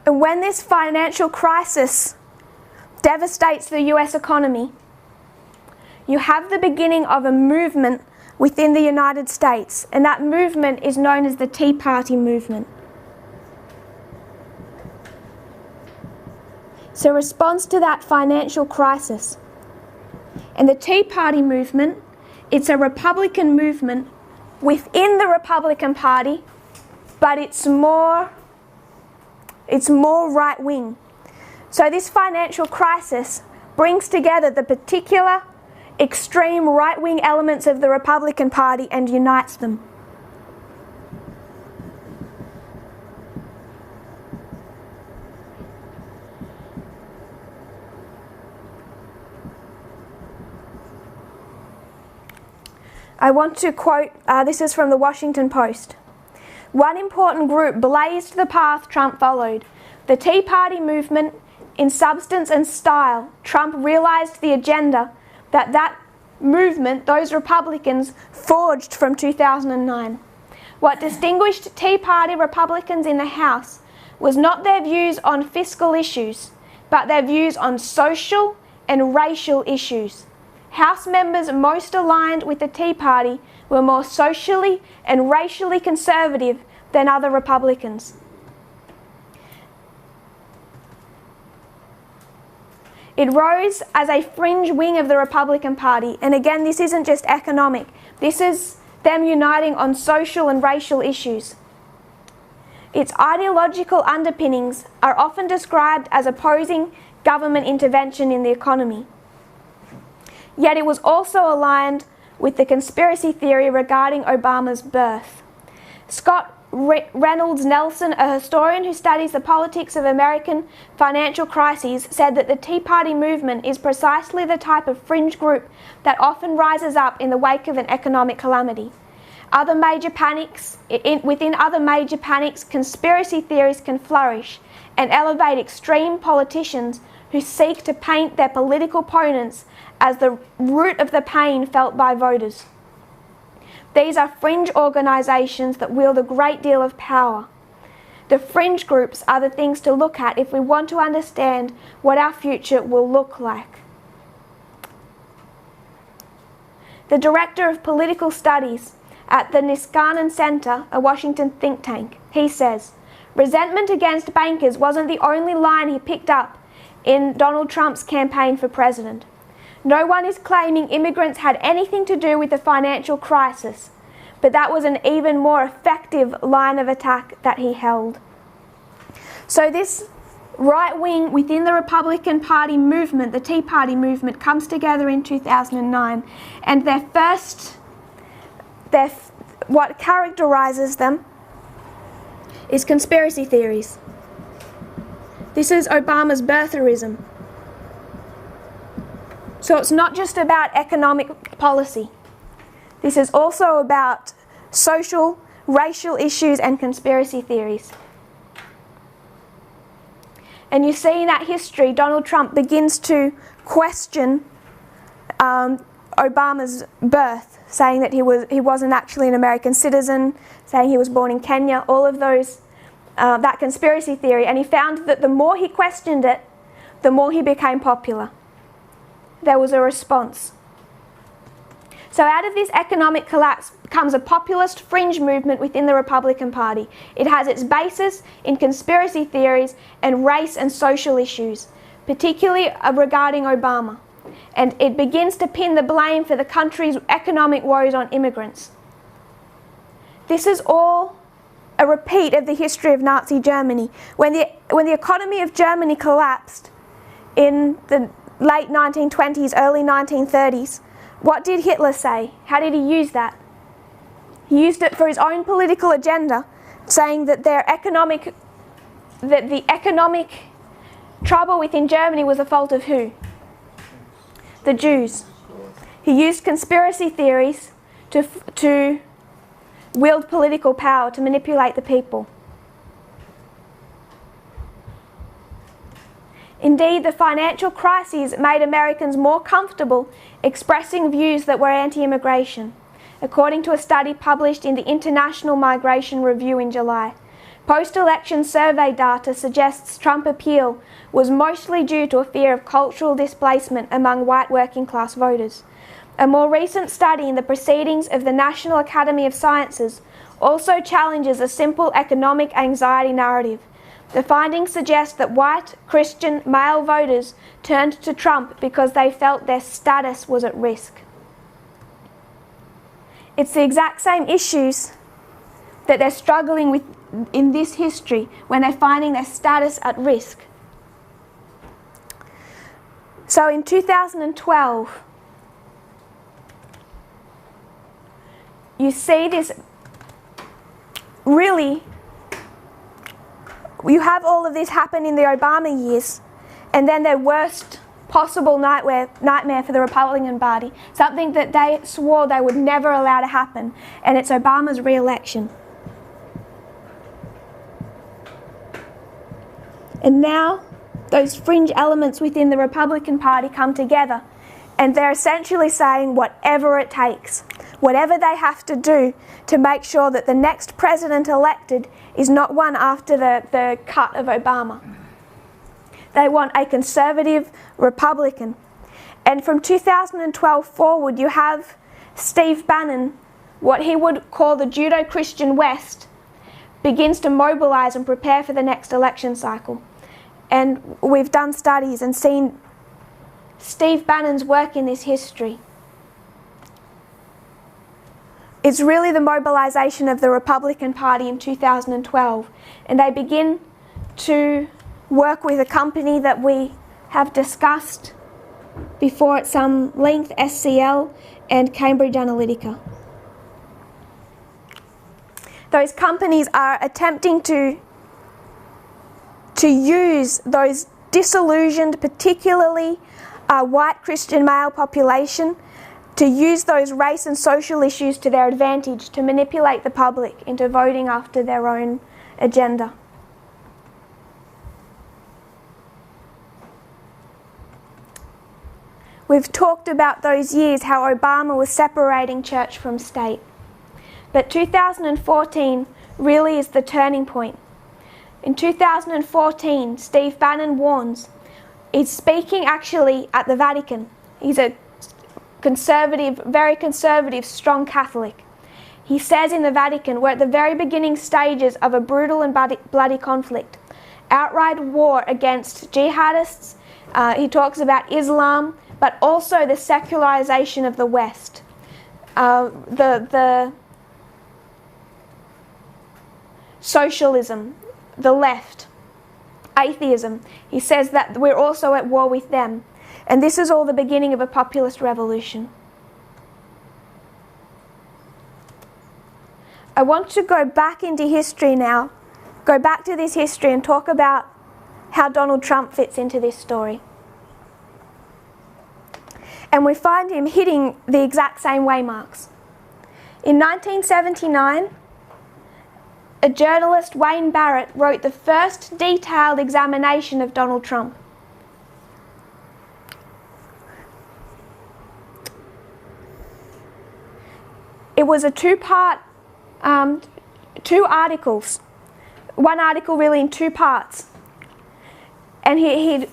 And when this financial crisis devastates the US economy, you have the beginning of a movement within the United States, and that movement is known as the Tea Party movement. So, response to that financial crisis. And the Tea Party movement, it's a Republican movement within the Republican Party, but it's more right-wing. So this financial crisis brings together the particular extreme right-wing elements of the Republican Party and unites them. I want to quote, this is from the Washington Post. One important group blazed the path Trump followed. The Tea Party movement, in substance and style. Trump realized the agenda that movement, those Republicans, forged from 2009. What distinguished Tea Party Republicans in the House was not their views on fiscal issues, but their views on social and racial issues. House members most aligned with the Tea Party were more socially and racially conservative than other Republicans. It rose as a fringe wing of the Republican Party, and again, this isn't just economic. This is them uniting on social and racial issues. Its ideological underpinnings are often described as opposing government intervention in the economy. Yet it was also aligned with the conspiracy theory regarding Obama's birth. Scott Reynolds Nelson, a historian who studies the politics of American financial crises, said that the Tea Party movement is precisely the type of fringe group that often rises up in the wake of an economic calamity. Within other major panics, conspiracy theories can flourish and elevate extreme politicians who seek to paint their political opponents as the root of the pain felt by voters. These are fringe organisations that wield a great deal of power. The fringe groups are the things to look at if we want to understand what our future will look like. The director of political studies at the Niskanen Center, a Washington think tank, he says, resentment against bankers wasn't the only line he picked up in Donald Trump's campaign for president. No one is claiming immigrants had anything to do with the financial crisis, but that was an even more effective line of attack that he held. So this right wing within the Republican Party movement, the Tea Party movement, comes together in 2009, and what characterizes them is conspiracy theories. This is Obama's birtherism. So it's not just about economic policy. This is also about social, racial issues and conspiracy theories. And you see in that history, Donald Trump begins to question Obama's birth, saying that he wasn't actually an American citizen, saying he was born in Kenya, all of those, that conspiracy theory. And he found that the more he questioned it, the more he became popular. There was a response. So out of this economic collapse comes a populist fringe movement within the Republican Party. It has its basis in conspiracy theories and race and social issues. particularly regarding Obama, and it begins to pin the blame for the country's economic woes on immigrants. This is all a repeat of the history of Nazi Germany. When the economy of Germany collapsed in the late 1920s, early 1930s, what did Hitler say? How did he use that? He used it for his own political agenda, saying that the economic trouble within Germany was the fault of who? The Jews. He used conspiracy theories to wield political power, to manipulate the people. Indeed, the financial crises made Americans more comfortable expressing views that were anti-immigration, according to a study published in the International Migration Review in July. Post-election survey data suggests Trump's appeal was mostly due to a fear of cultural displacement among white working-class voters. A more recent study in the Proceedings of the National Academy of Sciences also challenges a simple economic anxiety narrative. The findings suggest that white, Christian, male voters turned to Trump because they felt their status was at risk. It's the exact same issues that they're struggling with in this history when they're finding their status at risk. So in 2012, you see this really, you have all of this happen in the Obama years, and then their worst possible nightmare for the Republican Party, something that they swore they would never allow to happen, and it's Obama's re-election. And now those fringe elements within the Republican Party come together, and they're essentially saying whatever it takes, whatever they have to do to make sure that the next president elected is not one after the cut of Obama. They want a conservative Republican. And from 2012 forward, you have Steve Bannon, what he would call the Judeo-Christian West, begins to mobilize and prepare for the next election cycle. And we've done studies and seen Steve Bannon's work in this history. It's really the mobilization of the Republican Party in 2012, and they begin to work with a company that we have discussed before at some length, SCL and Cambridge Analytica. Those companies are attempting to use those disillusioned, particularly white Christian male population, to use those race and social issues to their advantage, to manipulate the public into voting after their own agenda. We've talked about those years, how Obama was separating church from state. But 2014 really is the turning point. In 2014, Steve Bannon warns, he's speaking actually at the Vatican. He's a conservative, very conservative, strong Catholic. He says in the Vatican, we're at the very beginning stages of a brutal and bloody conflict. Outright war against jihadists. He talks about Islam, but also the secularization of the West. The socialism, the left, atheism. He says that we're also at war with them. And this is all the beginning of a populist revolution. I want to go back into history now, go back to this history and talk about how Donald Trump fits into this story. And we find him hitting the exact same waymarks. In 1979, a journalist, Wayne Barrett, wrote the first detailed examination of Donald Trump. It was a two-part, two articles. One article really in two parts. And he'd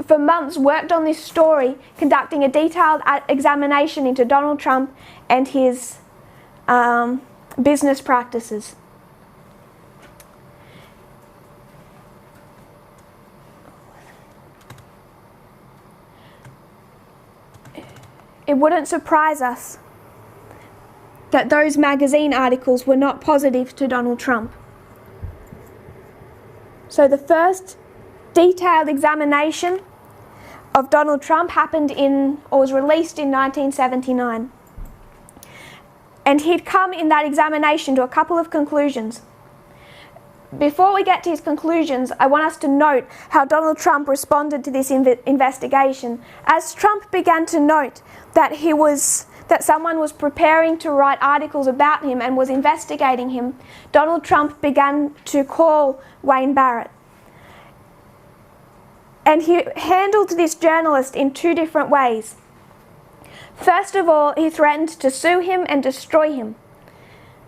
for months worked on this story, conducting a detailed examination into Donald Trump and his business practices. it wouldn't surprise us that those magazine articles were not positive to Donald Trump. So the first detailed examination of Donald Trump happened was released in 1979. And he'd come in that examination to a couple of conclusions. Before we get to his conclusions, I want us to note how Donald Trump responded to this investigation. As Trump began to note that someone was preparing to write articles about him and was investigating him, Donald Trump began to call Wayne Barrett. And he handled this journalist in two different ways. First of all, he threatened to sue him and destroy him.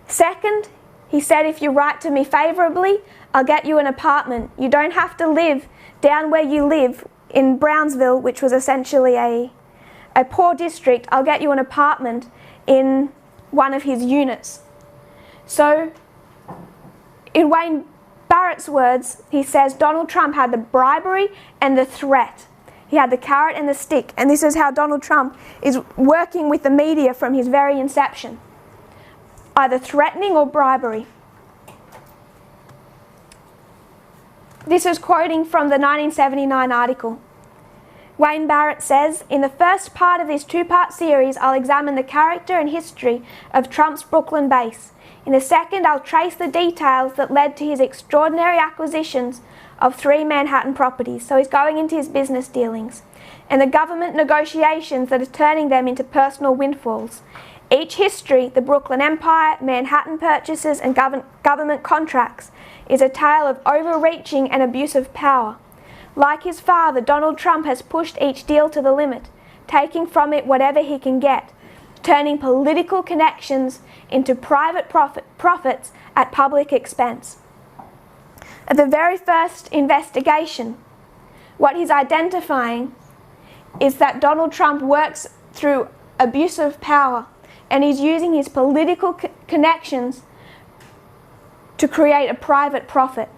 Second, he said, if you write to me favourably, I'll get you an apartment. You don't have to live down where you live in Brownsville, which was essentially a poor district. I'll get you an apartment in one of his units. So, in Wayne Barrett's words, he says Donald Trump had the bribery and the threat. He had the carrot and the stick. And this is how Donald Trump is working with the media from his very inception. Either threatening or bribery. This is quoting from the 1979 article. Wayne Barrett says, in the first part of this two-part series, I'll examine the character and history of Trump's Brooklyn base. In the second, I'll trace the details that led to his extraordinary acquisitions of 3 Manhattan properties. So he's going into his business dealings. And the government negotiations that are turning them into personal windfalls. Each history, the Brooklyn Empire, Manhattan purchases, and government contracts, is a tale of overreaching and abuse of power. Like his father, Donald Trump has pushed each deal to the limit, taking from it whatever he can get, turning political connections into private profits at public expense. At the very first investigation, what he's identifying is that Donald Trump works through abuse of power, and he's using his political connections to create a private profit.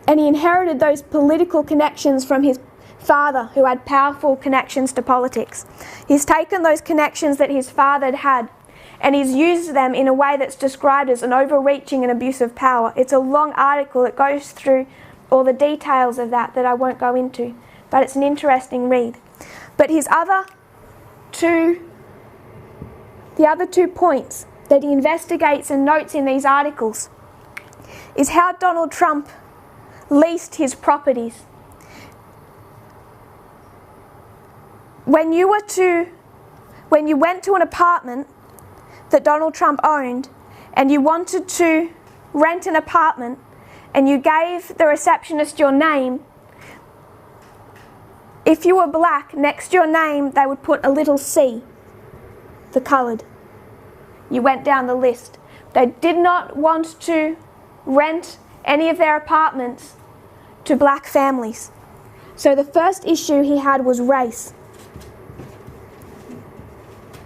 And he inherited those political connections from his father, who had powerful connections to politics. He's taken those connections that his father had, and he's used them in a way that's described as an overreaching and abuse of power. It's a long article that goes through all the details of that I won't go into, but it's an interesting read. But the other two points that he investigates and notes in these articles is how Donald Trump leased his properties. When you went to an apartment that Donald Trump owned and you wanted to rent an apartment and you gave the receptionist your name, if you were black, next to your name they would put a little C, the coloured. You went down the list. They did not want to rent any of their apartments to black families. So the first issue he had was race.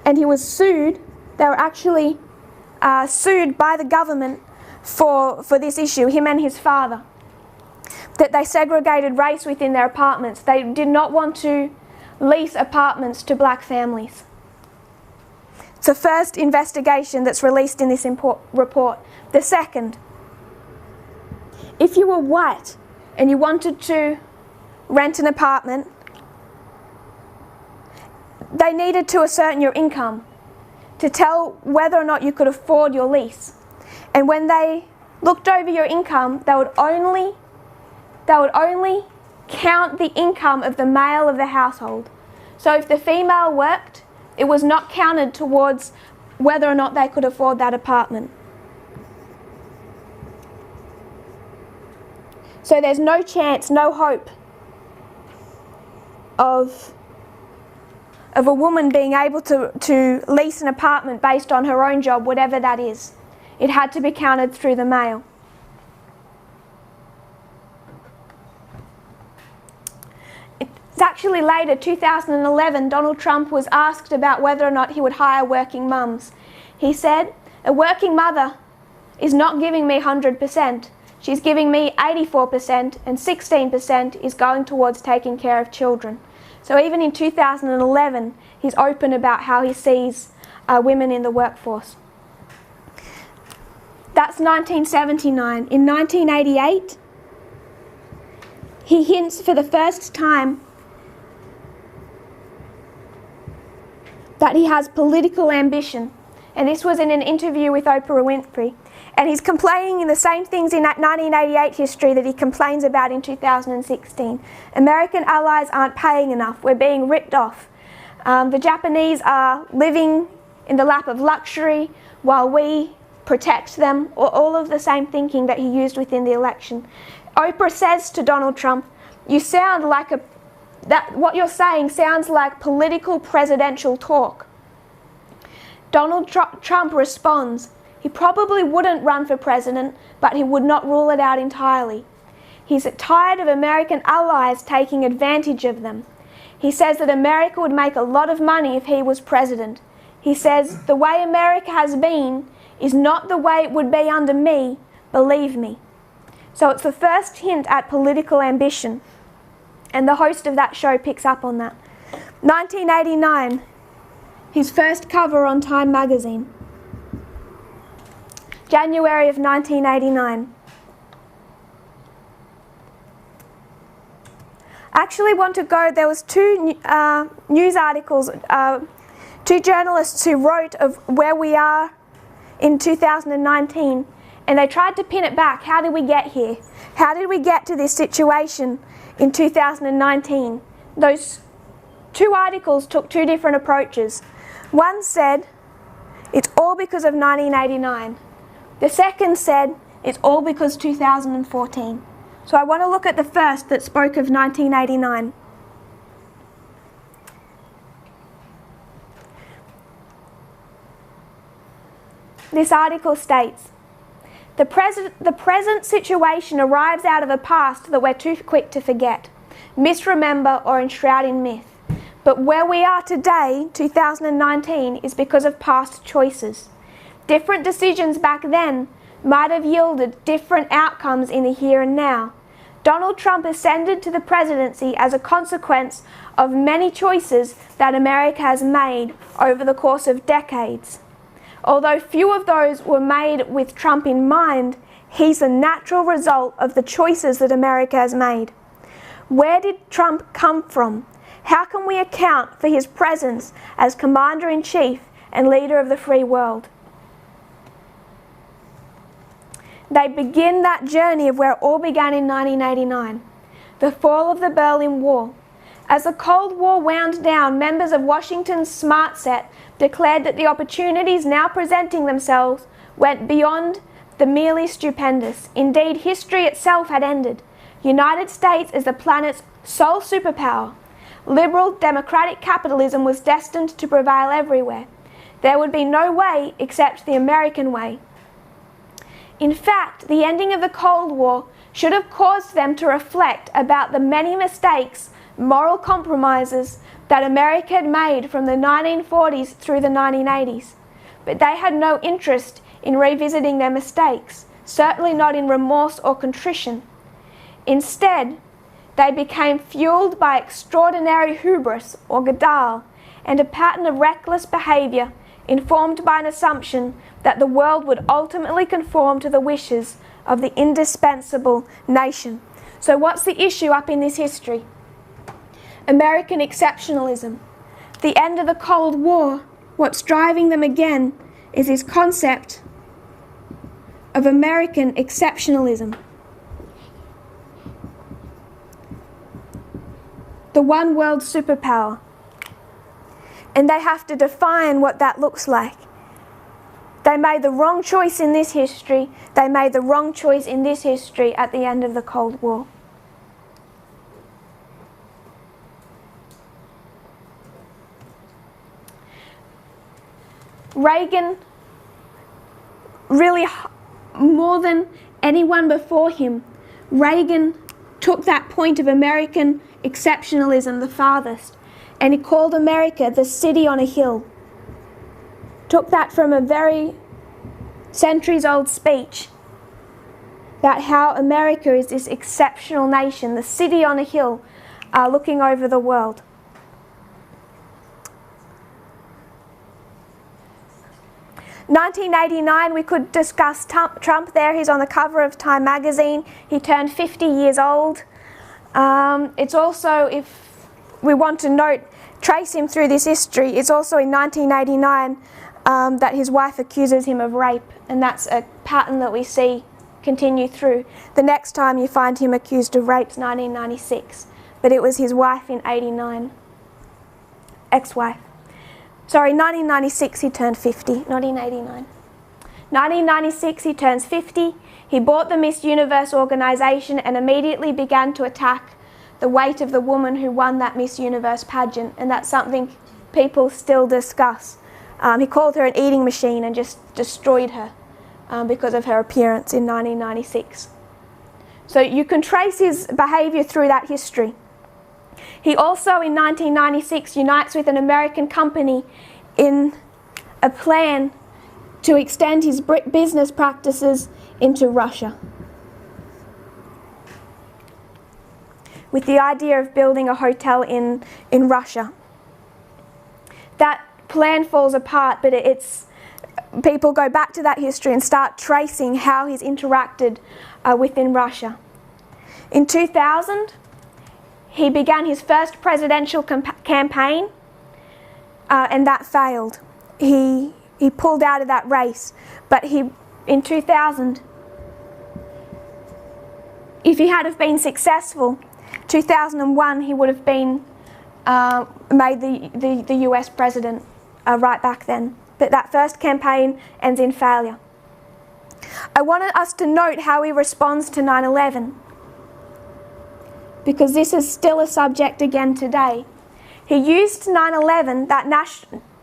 And he was sued. They were actually sued by the government for this issue, him and his father, that they segregated race within their apartments. They did not want to lease apartments to black families. It's the first investigation that's released in this report. The second, if you were white and you wanted to rent an apartment, they needed to ascertain your income to tell whether or not you could afford your lease. And when they looked over your income, they would only count the income of the male of the household. So if the female worked, it was not counted towards whether or not they could afford that apartment. So there's no chance, no hope of a woman being able to lease an apartment based on her own job, whatever that is. It had to be counted through the male. It's actually later, 2011, Donald Trump was asked about whether or not he would hire working mums. He said, "A working mother is not giving me 100%. She's giving me 84%, and 16% is going towards taking care of children. So even in 2011, he's open about how he sees women in the workforce. That's 1979. In 1988, he hints for the first time that he has political ambition. And this was in an interview with Oprah Winfrey. And he's complaining in the same things in that 1988 history that he complains about in 2016. American allies aren't paying enough. We're being ripped off. The Japanese are living in the lap of luxury while we protect them, or all of the same thinking that he used within the election. Oprah says to Donald Trump, "You sound like what you're saying sounds like political presidential talk." Donald Trump responds, he probably wouldn't run for president, but he would not rule it out entirely. He's tired of American allies taking advantage of them. He says that America would make a lot of money if he was president. He says, "The way America has been is not the way it would be under me, believe me." So it's the first hint at political ambition. And the host of that show picks up on that. 1989, his first cover on Time magazine. January of 1989. I actually want to go, there was two news articles, two journalists who wrote of where we are in 2019, and they tried to pin it back. How did we get here? How did we get to this situation in 2019? Those two articles took two different approaches. One said, it's all because of 1989. The second said, it's all because 2014. So I want to look at the first that spoke of 1989. This article states, the present situation arrives out of a past that we're too quick to forget, misremember, or enshroud in myth. But where we are today, 2019, is because of past choices. Different decisions back then might have yielded different outcomes in the here and now. Donald Trump ascended to the presidency as a consequence of many choices that America has made over the course of decades. Although few of those were made with Trump in mind, he's a natural result of the choices that America has made. Where did Trump come from? How can we account for his presence as Commander-in-Chief and leader of the free world? They begin that journey of where it all began in 1989, the fall of the Berlin Wall. As the Cold War wound down, members of Washington's Smart Set declared that the opportunities now presenting themselves went beyond the merely stupendous. Indeed, history itself had ended. United States is the planet's sole superpower. Liberal democratic capitalism was destined to prevail everywhere. There would be no way except the American way. In fact, the ending of the Cold War should have caused them to reflect about the many mistakes, moral compromises that America had made from the 1940s through the 1980s. But they had no interest in revisiting their mistakes, certainly not in remorse or contrition. Instead, they became fueled by extraordinary hubris or gadal and a pattern of reckless behavior informed by an assumption that the world would ultimately conform to the wishes of the indispensable nation. So what's the issue up in this history? American exceptionalism. The end of the Cold War, what's driving them again is this concept of American exceptionalism. The one world superpower. And they have to define what that looks like. They made the wrong choice in this history. They made the wrong choice in this history at the end of the Cold War. Reagan, really more than anyone before him, Reagan took that point of American exceptionalism the farthest, and he called America the city on a hill. Took that from a very centuries-old speech about how America is this exceptional nation, the city on a hill looking over the world. In 1989, we could discuss Trump there. He's on the cover of Time magazine. He turned 50 years old. It's also, if we want to trace him through this history, it's also in 1989 that his wife accuses him of rape, and that's a pattern that we see continue through. The next time you find him accused of rape is 1996, but it was his wife in 89, ex-wife. Sorry, 1996 he turned 50, not in 89. 1996 he turns 50. He bought the Miss Universe organisation and immediately began to attack the weight of the woman who won that Miss Universe pageant, and that's something people still discuss. He called her an eating machine and just destroyed her because of her appearance in 1996. So you can trace his behaviour through that history. He also, in 1996, unites with an American company in a plan to extend his business practices into Russia, with the idea of building a hotel in Russia. That plan falls apart, but people go back to that history and start tracing how he's interacted within Russia. In 2000, he began his first presidential campaign, and that failed. He pulled out of that race, but in 2000, if he had have been successful, 2001 he would have been made the US president right back then. But that first campaign ends in failure. I wanted us to note how he responds to 9/11, because this is still a subject again today. He used 9/11, that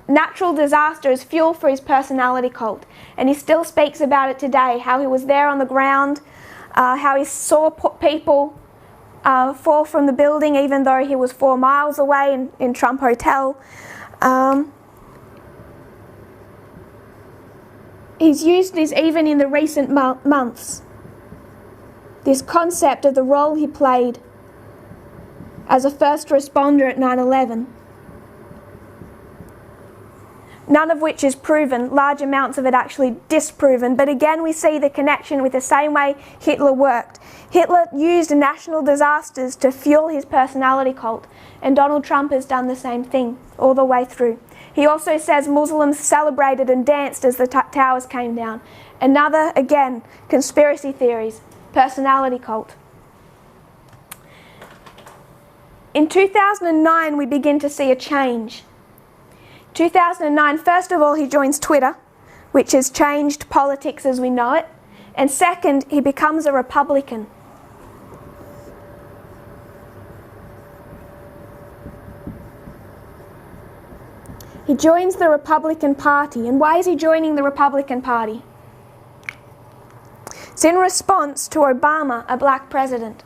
natural disaster, as fuel for his personality cult, and he still speaks about it today, how he was there on the ground, how he saw people fall from the building even though he was 4 miles away in Trump Hotel. He's used this even in the recent months, this concept of the role he played as a first responder at 9/11. None of which is proven, large amounts of it actually disproven, but again we see the connection with the same way Hitler worked. Hitler used national disasters to fuel his personality cult, and Donald Trump has done the same thing all the way through. He also says Muslims celebrated and danced as the towers came down. Another, again, conspiracy theories, personality cult. In 2009 we begin to see a change. 2009, first of all, he joins Twitter, which has changed politics as we know it. And second, he becomes a Republican. He joins the Republican Party. And why is he joining the Republican Party? It's in response to Obama, a black president.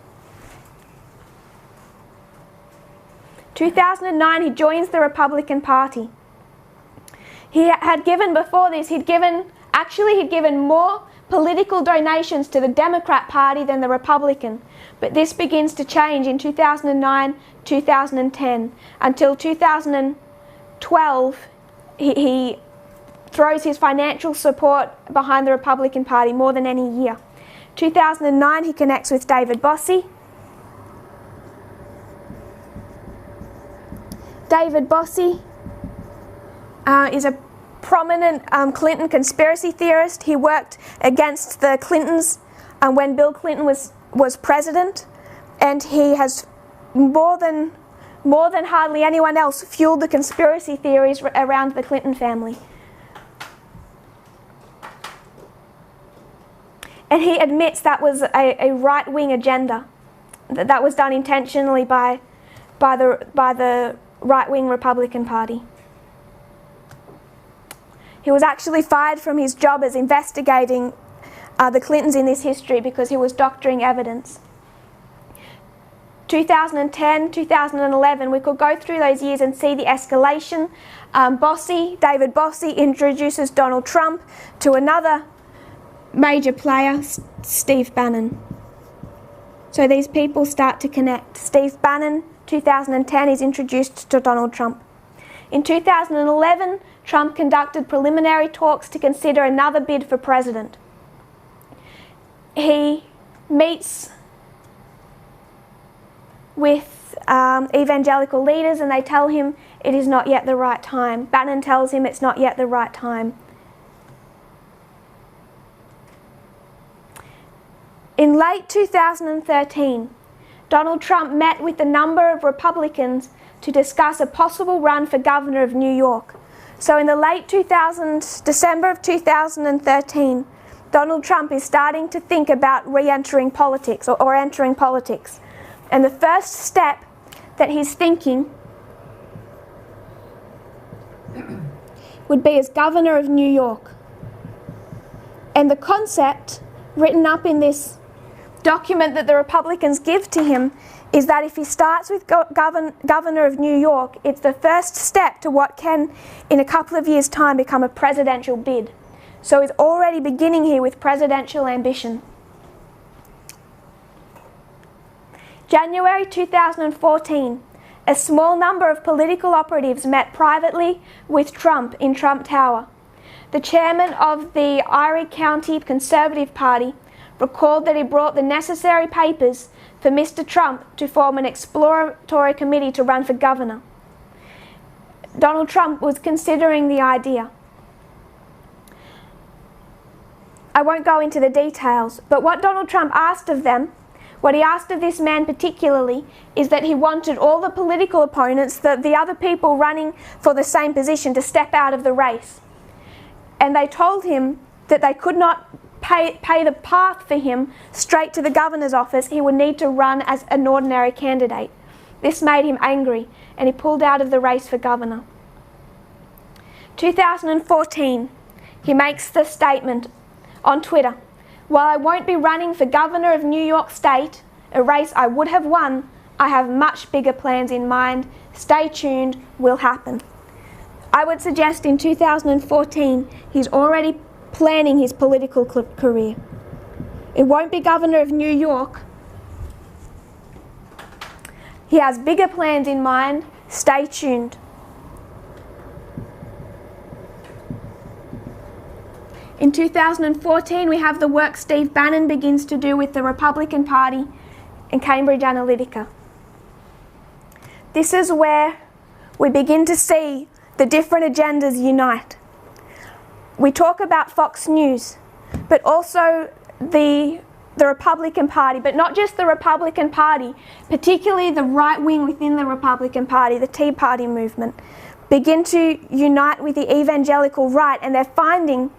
2009, he joins the Republican Party. He had given, before this, he'd given more political donations to the Democrat Party than the Republican. But this begins to change in 2009, 2010. Until 2012, he throws his financial support behind the Republican Party more than any year. 2009, he connects with David Bossie. David Bossie is a prominent Clinton conspiracy theorist. He worked against the Clintons when Bill Clinton was president, and he has more than hardly anyone else fueled the conspiracy theories around the Clinton family. And he admits that was a right-wing agenda that was done intentionally by the right-wing Republican Party. He was actually fired from his job as investigating the Clintons in this history because he was doctoring evidence. 2010, 2011, we could go through those years and see the escalation. David Bossie introduces Donald Trump to another major player, Steve Bannon. So these people start to connect. Steve Bannon, 2010, is introduced to Donald Trump. In 2011, Trump conducted preliminary talks to consider another bid for president. He meets with evangelical leaders and they tell him it is not yet the right time. Bannon tells him it's not yet the right time. In late 2013, Donald Trump met with a number of Republicans to discuss a possible run for governor of New York. So in the late December of 2013, Donald Trump is starting to think about re-entering politics or entering politics. And the first step that he's thinking would be as governor of New York. And the concept written up in this document that the Republicans give to him is that if he starts with governor of New York, it's the first step to what can, in a couple of years' time, become a presidential bid. So he's already beginning here with presidential ambition. January 2014, a small number of political operatives met privately with Trump in Trump Tower. The chairman of the Erie County Conservative Party recalled that he brought the necessary papers for Mr. Trump to form an exploratory committee to run for governor. Donald Trump was considering the idea. I won't go into the details, but what Donald Trump asked of them, what he asked of this man particularly, is that he wanted all the political opponents, the other people running for the same position, to step out of the race. And they told him that they could not pay the path for him straight to the governor's office. He would need to run as an ordinary candidate. This made him angry, and he pulled out of the race for governor. 2014, he makes the statement on Twitter, "While I won't be running for governor of New York State, a race I would have won, I have much bigger plans in mind. Stay tuned, will happen." I would suggest in 2014, he's already planning his political career. It won't be governor of New York. He has bigger plans in mind. Stay tuned. In 2014, we have the work Steve Bannon begins to do with the Republican Party and Cambridge Analytica. This is where we begin to see the different agendas unite. We talk about Fox News, but also the Republican Party, but not just the Republican Party, particularly the right wing within the Republican Party, the Tea Party movement, begin to unite with the evangelical right, and they're finding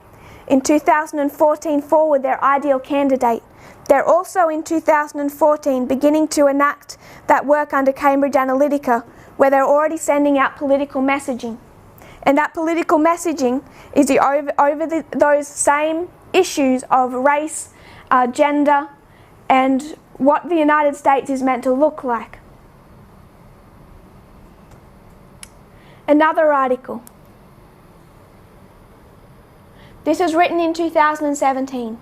in 2014 forward their ideal candidate. They're also in 2014 beginning to enact that work under Cambridge Analytica, where they're already sending out political messaging. And that political messaging is over those same issues of race, gender, and what the United States is meant to look like. Another article. This is written in 2017.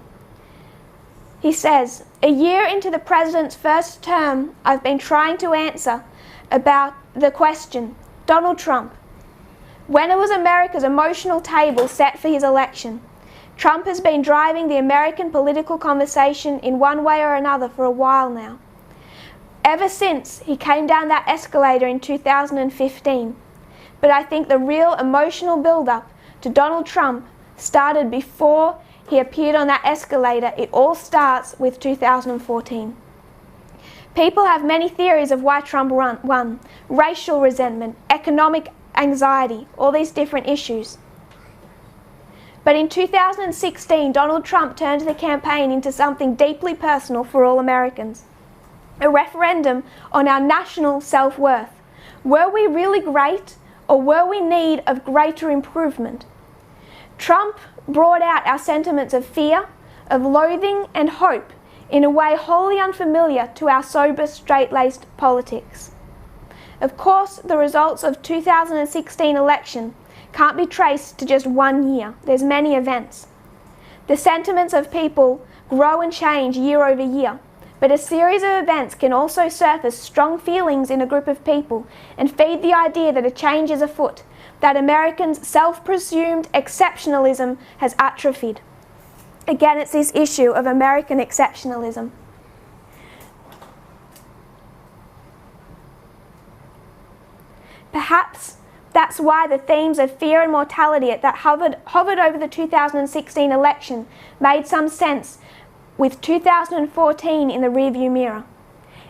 He says, "A year into the president's first term, I've been trying to answer about the question, Donald Trump. When was America's emotional table set for his election? Trump has been driving the American political conversation in one way or another for a while now. Ever since he came down that escalator in 2015. But I think the real emotional build-up to Donald Trump started before he appeared on that escalator. It all starts with 2014. People have many theories of why Trump won. Racial resentment, economic anxiety, all these different issues. But in 2016, Donald Trump turned the campaign into something deeply personal for all Americans. A referendum on our national self-worth. Were we really great, or were we in need of greater improvement? Trump brought out our sentiments of fear, of loathing and hope in a way wholly unfamiliar to our sober, straight-laced politics. Of course, the results of 2016 election can't be traced to just one year. There's many events. The sentiments of people grow and change year over year, but a series of events can also surface strong feelings in a group of people and feed the idea that a change is afoot, that Americans' self-presumed exceptionalism has atrophied. Again, it's this issue of American exceptionalism. Perhaps that's why the themes of fear and mortality that hovered over the 2016 election made some sense with 2014 in the rearview mirror.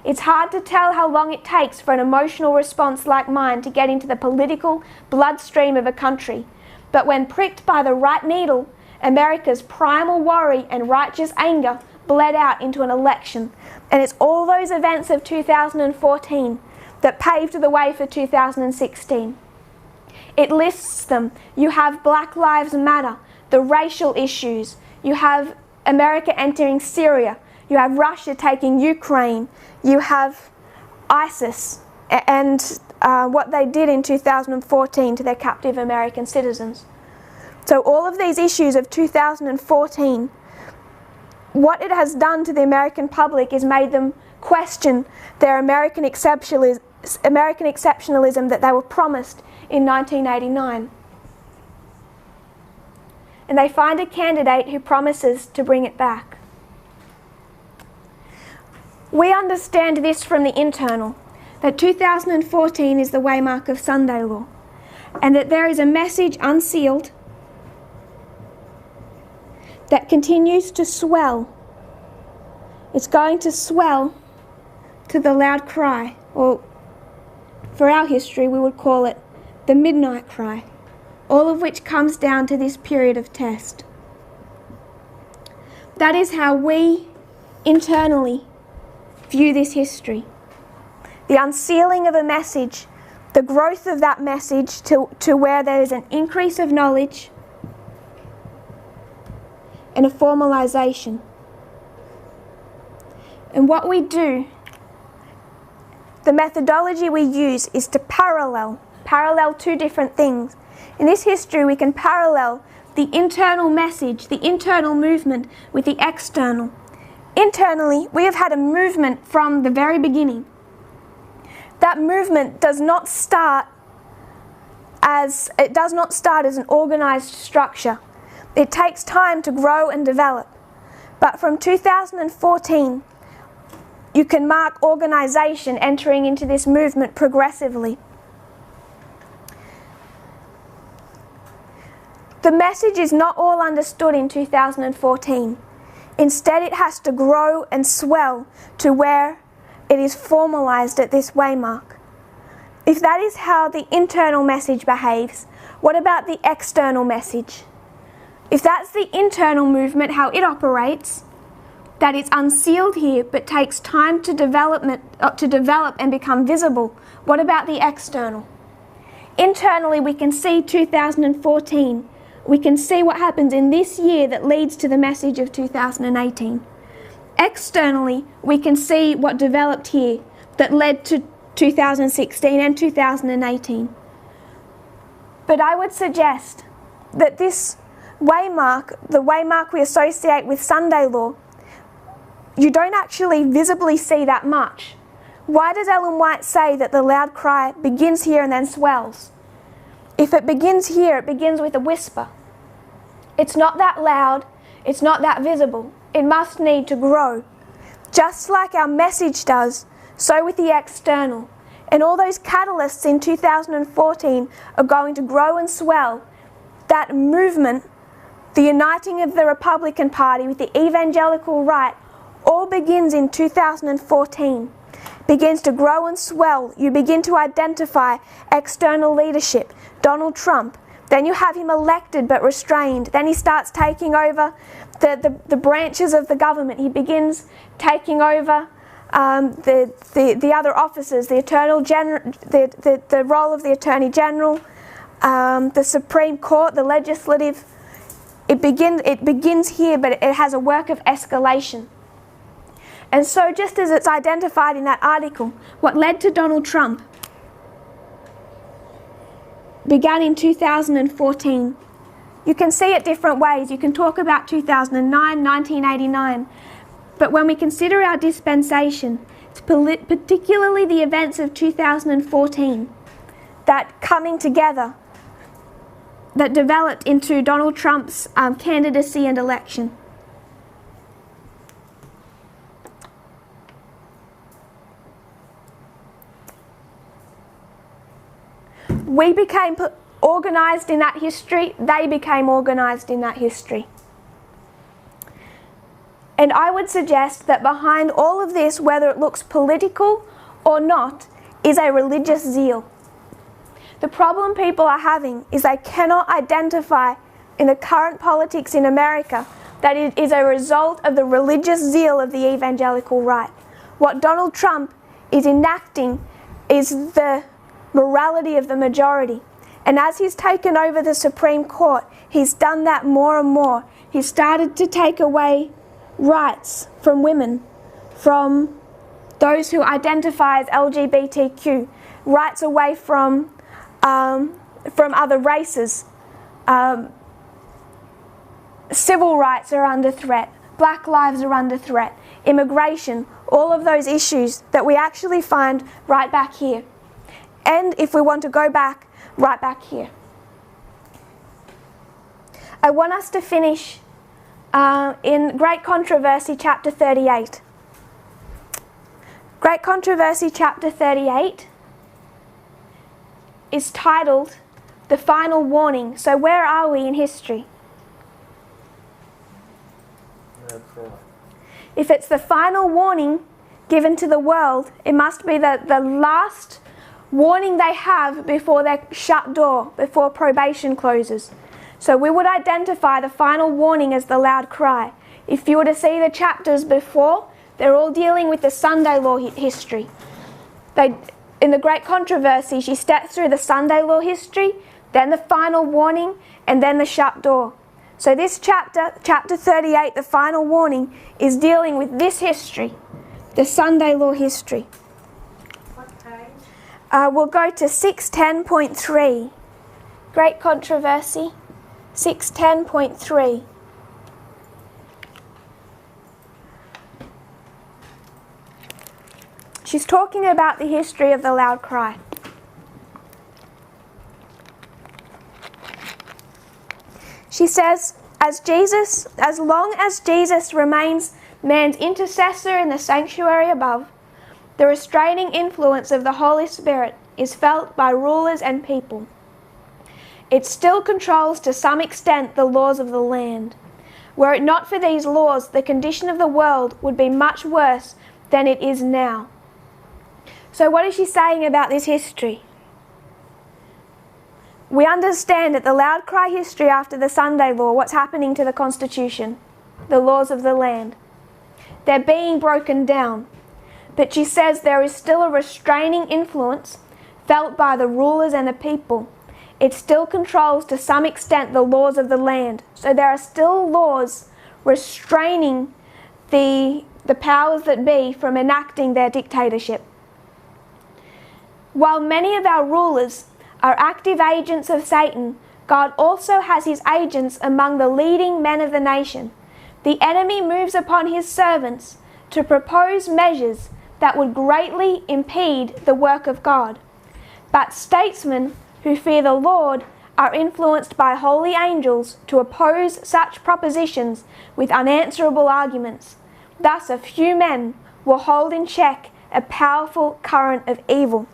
It's hard to tell how long it takes for an emotional response like mine to get into the political bloodstream of a country, but when pricked by the right needle, America's primal worry and righteous anger bled out into an election, and it's all those events of 2014 that paved the way for 2016. It lists them. You have Black Lives Matter, the racial issues, you have America entering Syria, you have Russia taking Ukraine, you have ISIS and what they did in 2014 to their captive American citizens. So all of these issues of 2014, what it has done to the American public is made them question their American exceptionalism that they were promised in 1989. And they find a candidate who promises to bring it back. We understand this from the internal, that 2014 is the waymark of Sunday law, and that there is a message unsealed that continues to swell. It's going to swell to the loud cry, or for our history we would call it the midnight cry, all of which comes down to this period of test. That is how we internally view this history. The unsealing of a message, the growth of that message to where there is an increase of knowledge and a formalization. And what we do, the methodology we use is to parallel two different things. In this history we can parallel the internal message, the internal movement with the external. Internally, we have had a movement from the very beginning. That movement does not start as an organized structure. It takes time to grow and develop. But from 2014, you can mark organization entering into this movement progressively. The message is not all understood in 2014. Instead, it has to grow and swell to where it is formalized at this waymark. If that is how the internal message behaves, what about the external message? If that's the internal movement, how it operates, that it's unsealed here but takes time to develop and become visible, what about the external? Internally, we can see 2014. We can see what happens in this year that leads to the message of 2018. Externally, we can see what developed here that led to 2016 and 2018. But I would suggest that this waymark, the waymark we associate with Sunday law, you don't actually visibly see that much. Why does Ellen White say that the loud cry begins here and then swells? If it begins here, it begins with a whisper. It's not that loud, it's not that visible. It must need to grow. Just like our message does, so with the external. And all those catalysts in 2014 are going to grow and swell. That movement, the uniting of the Republican Party with the evangelical right, all begins in 2014. Begins to grow and swell. You begin to identify external leadership. Donald Trump. Then you have him elected but restrained. Then he starts taking over the branches of the government. He begins taking over the other offices, the role of the Attorney General, the Supreme Court, the legislative. It begins here, but it has a work of escalation. And so just as it's identified in that article, what led to Donald Trump began in 2014. You can see it different ways. You can talk about 2009, 1989. But when we consider our dispensation, it's particularly the events of 2014 that coming together, that developed into Donald Trump's candidacy and election. We became organised in that history, they became organised in that history. And I would suggest that behind all of this, whether it looks political or not, is a religious zeal. The problem people are having is they cannot identify in the current politics in America that it is a result of the religious zeal of the evangelical right. What Donald Trump is enacting is the morality of the majority. And as he's taken over the Supreme Court, he's done that more and more. He's started to take away rights from women, from those who identify as LGBTQ, rights away from other races. Civil rights are under threat. Black lives are under threat. Immigration, all of those issues that we actually find right back here. And if we want to go back, right back here. I want us to finish in Great Controversy chapter 38. Great Controversy chapter 38 is titled The Final Warning. So where are we in history? If it's the final warning given to the world, it must be the last warning they have before their shut door, before probation closes. So we would identify the final warning as the loud cry. If you were to see the chapters before, they're all dealing with the Sunday law history. In the Great Controversy, she steps through the Sunday law history, then the final warning, and then the shut door. So this chapter 38, the final warning, is dealing with this history, the Sunday law history. What page? We'll go to 610.3. Great Controversy, 610.3. She's talking about the history of the loud cry. She says, as long as Jesus remains man's intercessor in the sanctuary above, the restraining influence of the Holy Spirit is felt by rulers and people. It still controls to some extent the laws of the land. Were it not for these laws, the condition of the world would be much worse than it is now. So what is she saying about this history? We understand that the loud cry history after the Sunday law, what's happening to the Constitution, the laws of the land. They're being broken down. But she says there is still a restraining influence felt by the rulers and the people. It still controls to some extent the laws of the land. So there are still laws restraining the powers that be from enacting their dictatorship. While many of our rulers are active agents of Satan, God also has his agents among the leading men of the nation. The enemy moves upon his servants to propose measures that would greatly impede the work of God. But statesmen who fear the Lord are influenced by holy angels to oppose such propositions with unanswerable arguments. Thus a few men will hold in check a powerful current of evil.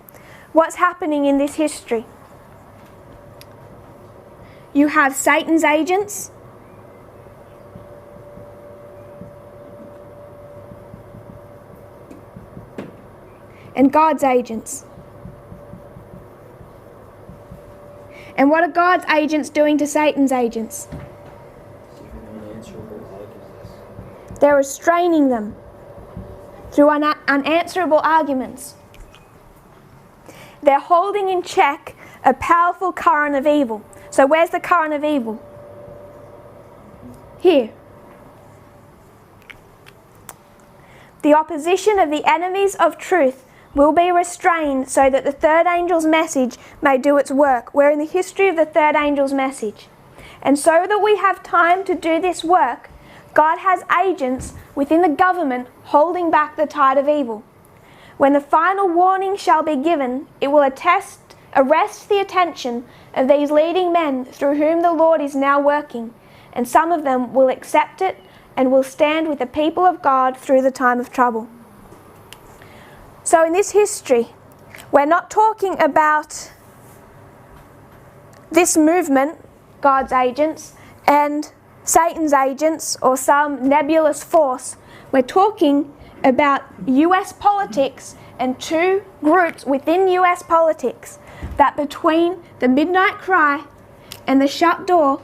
What's happening in this history? You have Satan's agents, and God's agents. And what are God's agents doing to Satan's agents? They're restraining them through unanswerable arguments. They're holding in check a powerful current of evil. So where's the current of evil? Here. The opposition of the enemies of truth will be restrained so that the third angel's message may do its work. We're in the history of the third angel's message. And so that we have time to do this work, God has agents within the government holding back the tide of evil. When the final warning shall be given, it will arrest the attention of these leading men through whom the Lord is now working, and some of them will accept it and will stand with the people of God through the time of trouble. So in this history, we're not talking about this movement, God's agents, and Satan's agents, or some nebulous force. We're talking about US politics and two groups within US politics that between the midnight cry and the shut door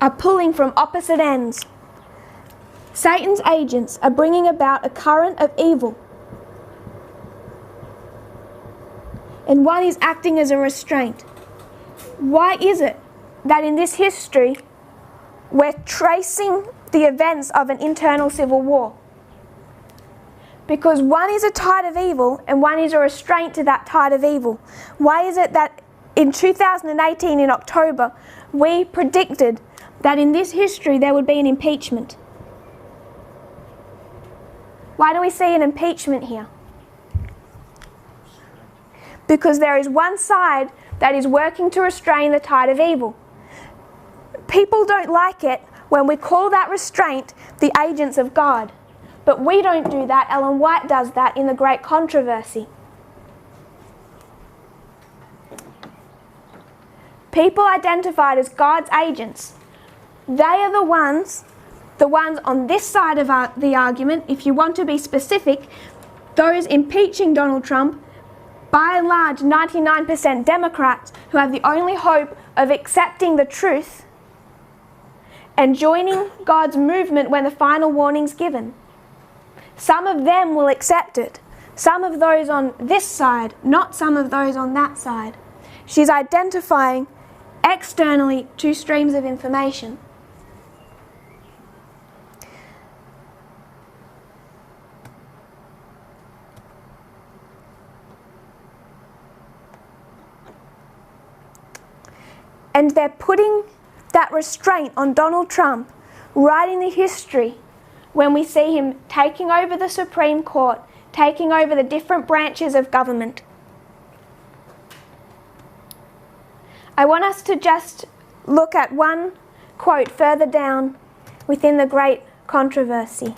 are pulling from opposite ends. Satan's agents are bringing about a current of evil, and one is acting as a restraint. Why is it that in this history we're tracing the events of an internal civil war? Because one is a tide of evil and one is a restraint to that tide of evil. Why is it that in 2018 in October we predicted that in this history there would be an impeachment? Why do we see an impeachment here? Because there is one side that is working to restrain the tide of evil. People don't like it when we call that restraint the agents of God. But we don't do that. Ellen White does that in The Great Controversy. People identified as God's agents, they are the ones on this side of the argument. If you want to be specific, those impeaching Donald Trump, by and large 99% Democrats who have the only hope of accepting the truth and joining God's movement when the final warning's given. Some of them will accept it. Some of those on this side, not some of those on that side. She's identifying externally two streams of information. And they're putting that restraint on Donald Trump right in the history when we see him taking over the Supreme Court, taking over the different branches of government. I want us to just look at one quote further down within The Great Controversy.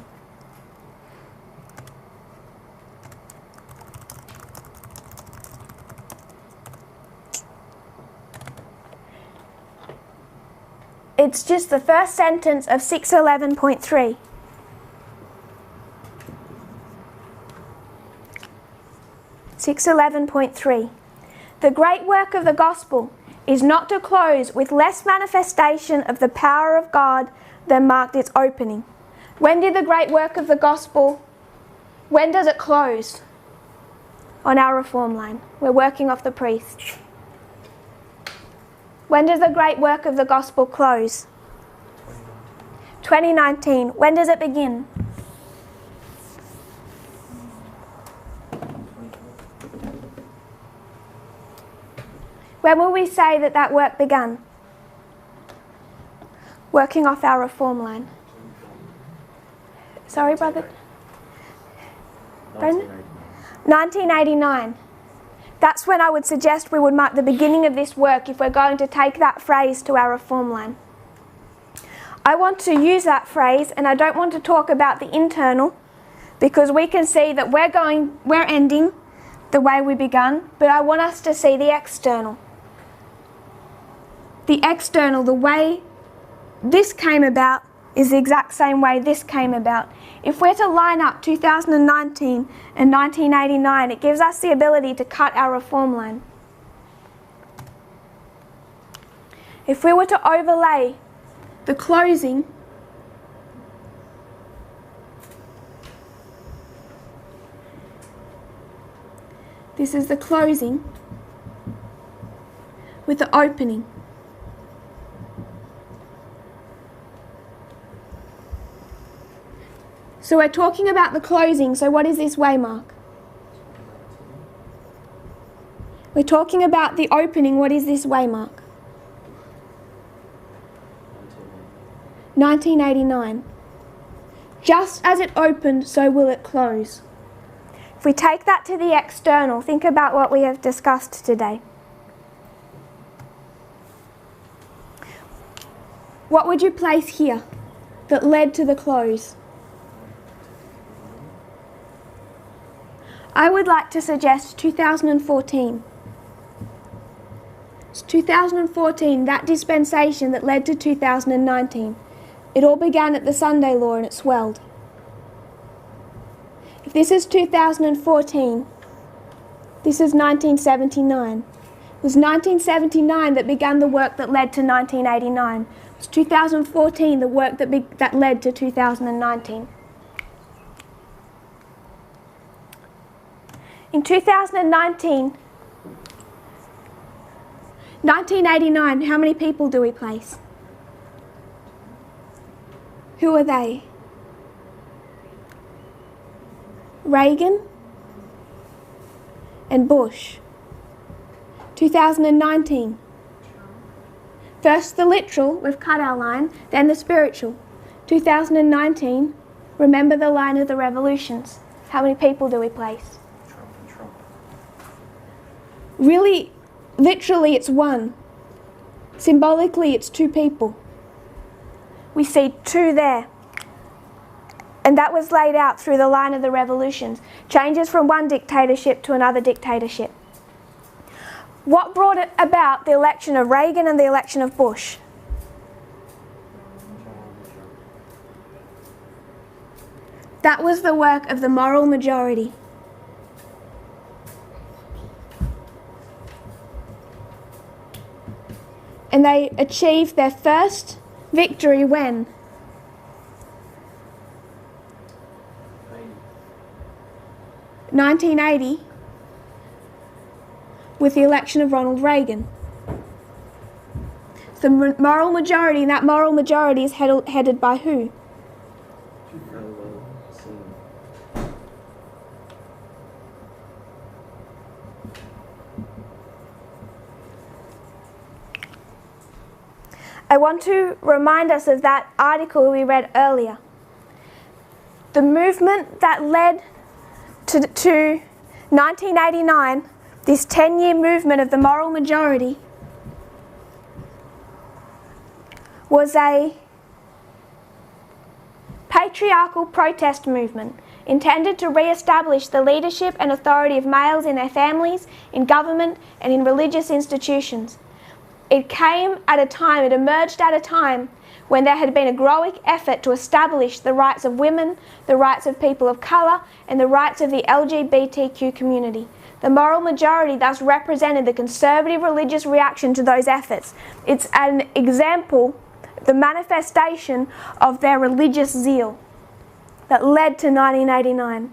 It's just the first sentence of 611.3. The great work of the gospel is not to close with less manifestation of the power of God than marked its opening. When did the great work of the gospel, when does it close? On our reform line. We're working off the priests. When does the great work of the gospel close? 2019. When does it begin? When will we say that that work began? Working off our reform line. Sorry, brother? 1989. That's when I would suggest we would mark the beginning of this work if we're going to take that phrase to our reform line. I want to use that phrase, and I don't want to talk about the internal, because we can see that we're ending the way we begun, but I want us to see the external. The external, the way this came about, is the exact same way this came about. If we're to line up 2019 and 1989, it gives us the ability to cut our reform line. If we were to overlay the closing this is the closing with the opening. So we're talking about the closing, so what is this waymark? We're talking about the opening, what is this waymark? 1989. Just as it opened, so will it close. If we take that to the external, think about what we have discussed today. What would you place here that led to the close? I would like to suggest 2014. It's 2014, that dispensation that led to 2019. It all began at the Sunday Law and it swelled. If this is 2014, this is 1979. It was 1979 that began the work that led to 1989. It was 2014 the work that led to 2019. In 1989, how many people do we place? Who are they? Reagan and Bush. 2019. First the literal, we've cut our line, then the spiritual. 2019, remember the line of the revolutions. How many people do we place? Trump. Really, literally it's one. Symbolically it's two people. We see two there. And that was laid out through the line of the revolutions. Changes from one dictatorship to another dictatorship. What brought it about the election of Reagan and the election of Bush? That was the work of the moral majority. And they achieved their first victory when? 1980, with the election of Ronald Reagan. The moral majority, and that moral majority is headed by who? I want to remind us of that article we read earlier. The movement that led to 1989, this 10-year movement of the moral majority, was a patriarchal protest movement intended to re-establish the leadership and authority of males in their families, in government, and in religious institutions. It came at a time, it emerged at a time when there had been a growing effort to establish the rights of women, the rights of people of colour, and the rights of the LGBTQ community. The moral majority thus represented the conservative religious reaction to those efforts. It's an example, the manifestation of their religious zeal that led to 1989.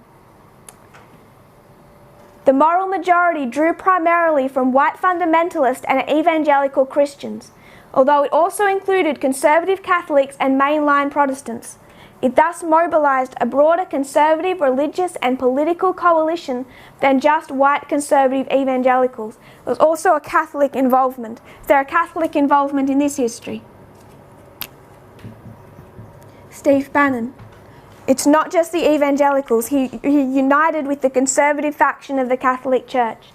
The moral majority drew primarily from white fundamentalist and evangelical Christians, although it also included conservative Catholics and mainline Protestants. It thus mobilized a broader conservative, religious and political coalition than just white conservative evangelicals. There was also a Catholic involvement. Is there a Catholic involvement in this history? Steve Bannon. It's not just the evangelicals. He united with the conservative faction of the Catholic Church.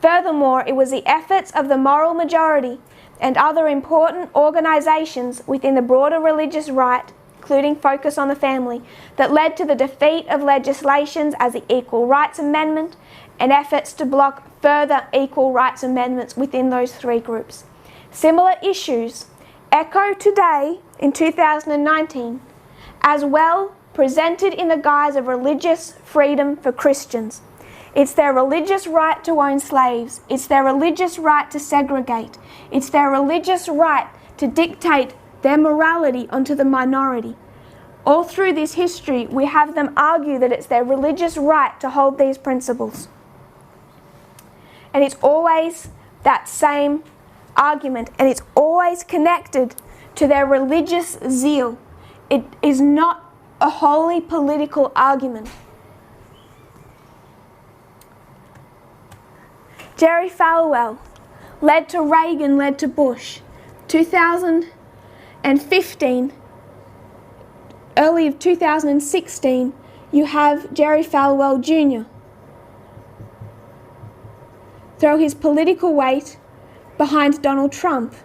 Furthermore, it was the efforts of the moral majority and other important organisations within the broader religious right, including Focus on the Family, that led to the defeat of legislations as the Equal Rights Amendment and efforts to block further equal rights amendments within those three groups. Similar issues echo today in 2019, as well presented in the guise of religious freedom for Christians. It's their religious right to own slaves. It's their religious right to segregate. It's their religious right to dictate their morality onto the minority. All through this history, we have them argue that it's their religious right to hold these principles. And it's always that same argument, and it's always connected to their religious zeal. It is not a wholly political argument. Jerry Falwell led to Reagan, led to Bush. 2015, early of 2016, you have Jerry Falwell Jr. throw his political weight behind Donald Trump.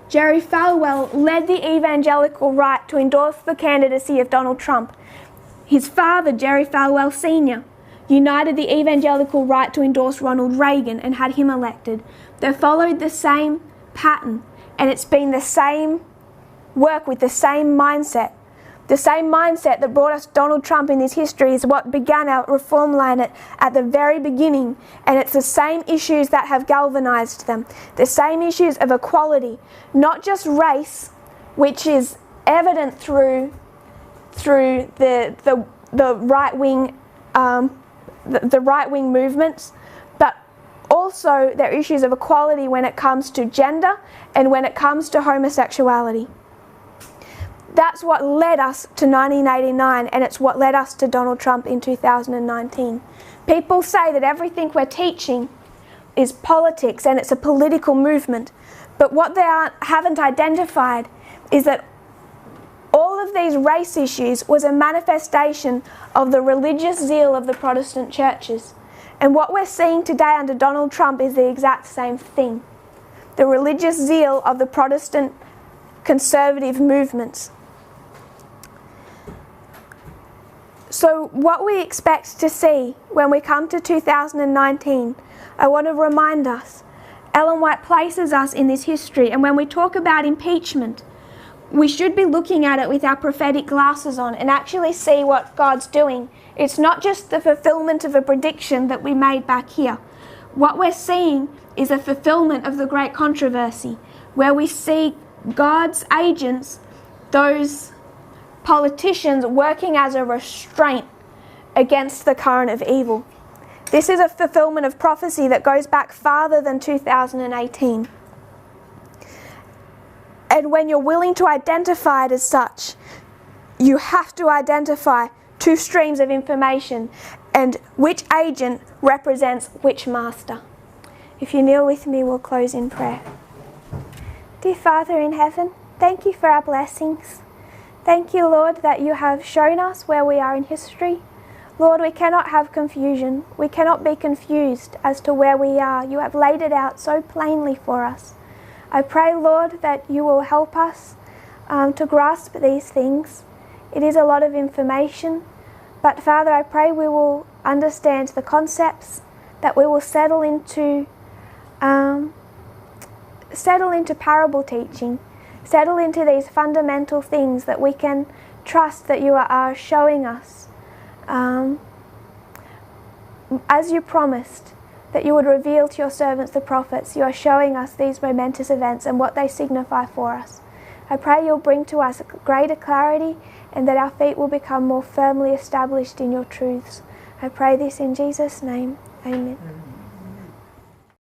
Jerry Falwell led the evangelical right to endorse the candidacy of Donald Trump. His father, Jerry Falwell Sr., united the evangelical right to endorse Ronald Reagan and had him elected. They followed the same pattern, and it's been the same work with the same mindset. The same mindset that brought us Donald Trump in this history is what began our reform line at the very beginning, and it's the same issues that have galvanized them. The same issues of equality, not just race, which is evident through the right-wing the right-wing movements, but also there are issues of equality when it comes to gender and when it comes to homosexuality. That's what led us to 1989, and it's what led us to Donald Trump in 2019. People say that everything we're teaching is politics and it's a political movement, but what they haven't identified is that all of these race issues was a manifestation of the religious zeal of the Protestant churches. And what we're seeing today under Donald Trump is the exact same thing. The religious zeal of the Protestant conservative movements. So what we expect to see when we come to 2019, I want to remind us, Ellen White places us in this history, and when we talk about impeachment, we should be looking at it with our prophetic glasses on and actually see what God's doing. It's not just the fulfillment of a prediction that we made back here. What we're seeing is a fulfillment of the great controversy, where we see God's agents, those politicians, working as a restraint against the current of evil. This is a fulfillment of prophecy that goes back farther than 2018. And when you're willing to identify it as such, you have to identify two streams of information and which agent represents which master. If you kneel with me, we'll close in prayer. Dear Father in heaven, thank you for our blessings. Thank you, Lord, that you have shown us where we are in history. Lord, we cannot have confusion. We cannot be confused as to where we are. You have laid it out so plainly for us. I pray, Lord, that you will help us to grasp these things. It is a lot of information, but Father, I pray we will understand the concepts, that we will settle into parable teaching, settle into these fundamental things that we can trust that you are showing us. As you promised, that you would reveal to your servants the prophets, you are showing us these momentous events and what they signify for us. I pray you'll bring to us greater clarity and that our feet will become more firmly established in your truths. I pray this in Jesus' name. Amen.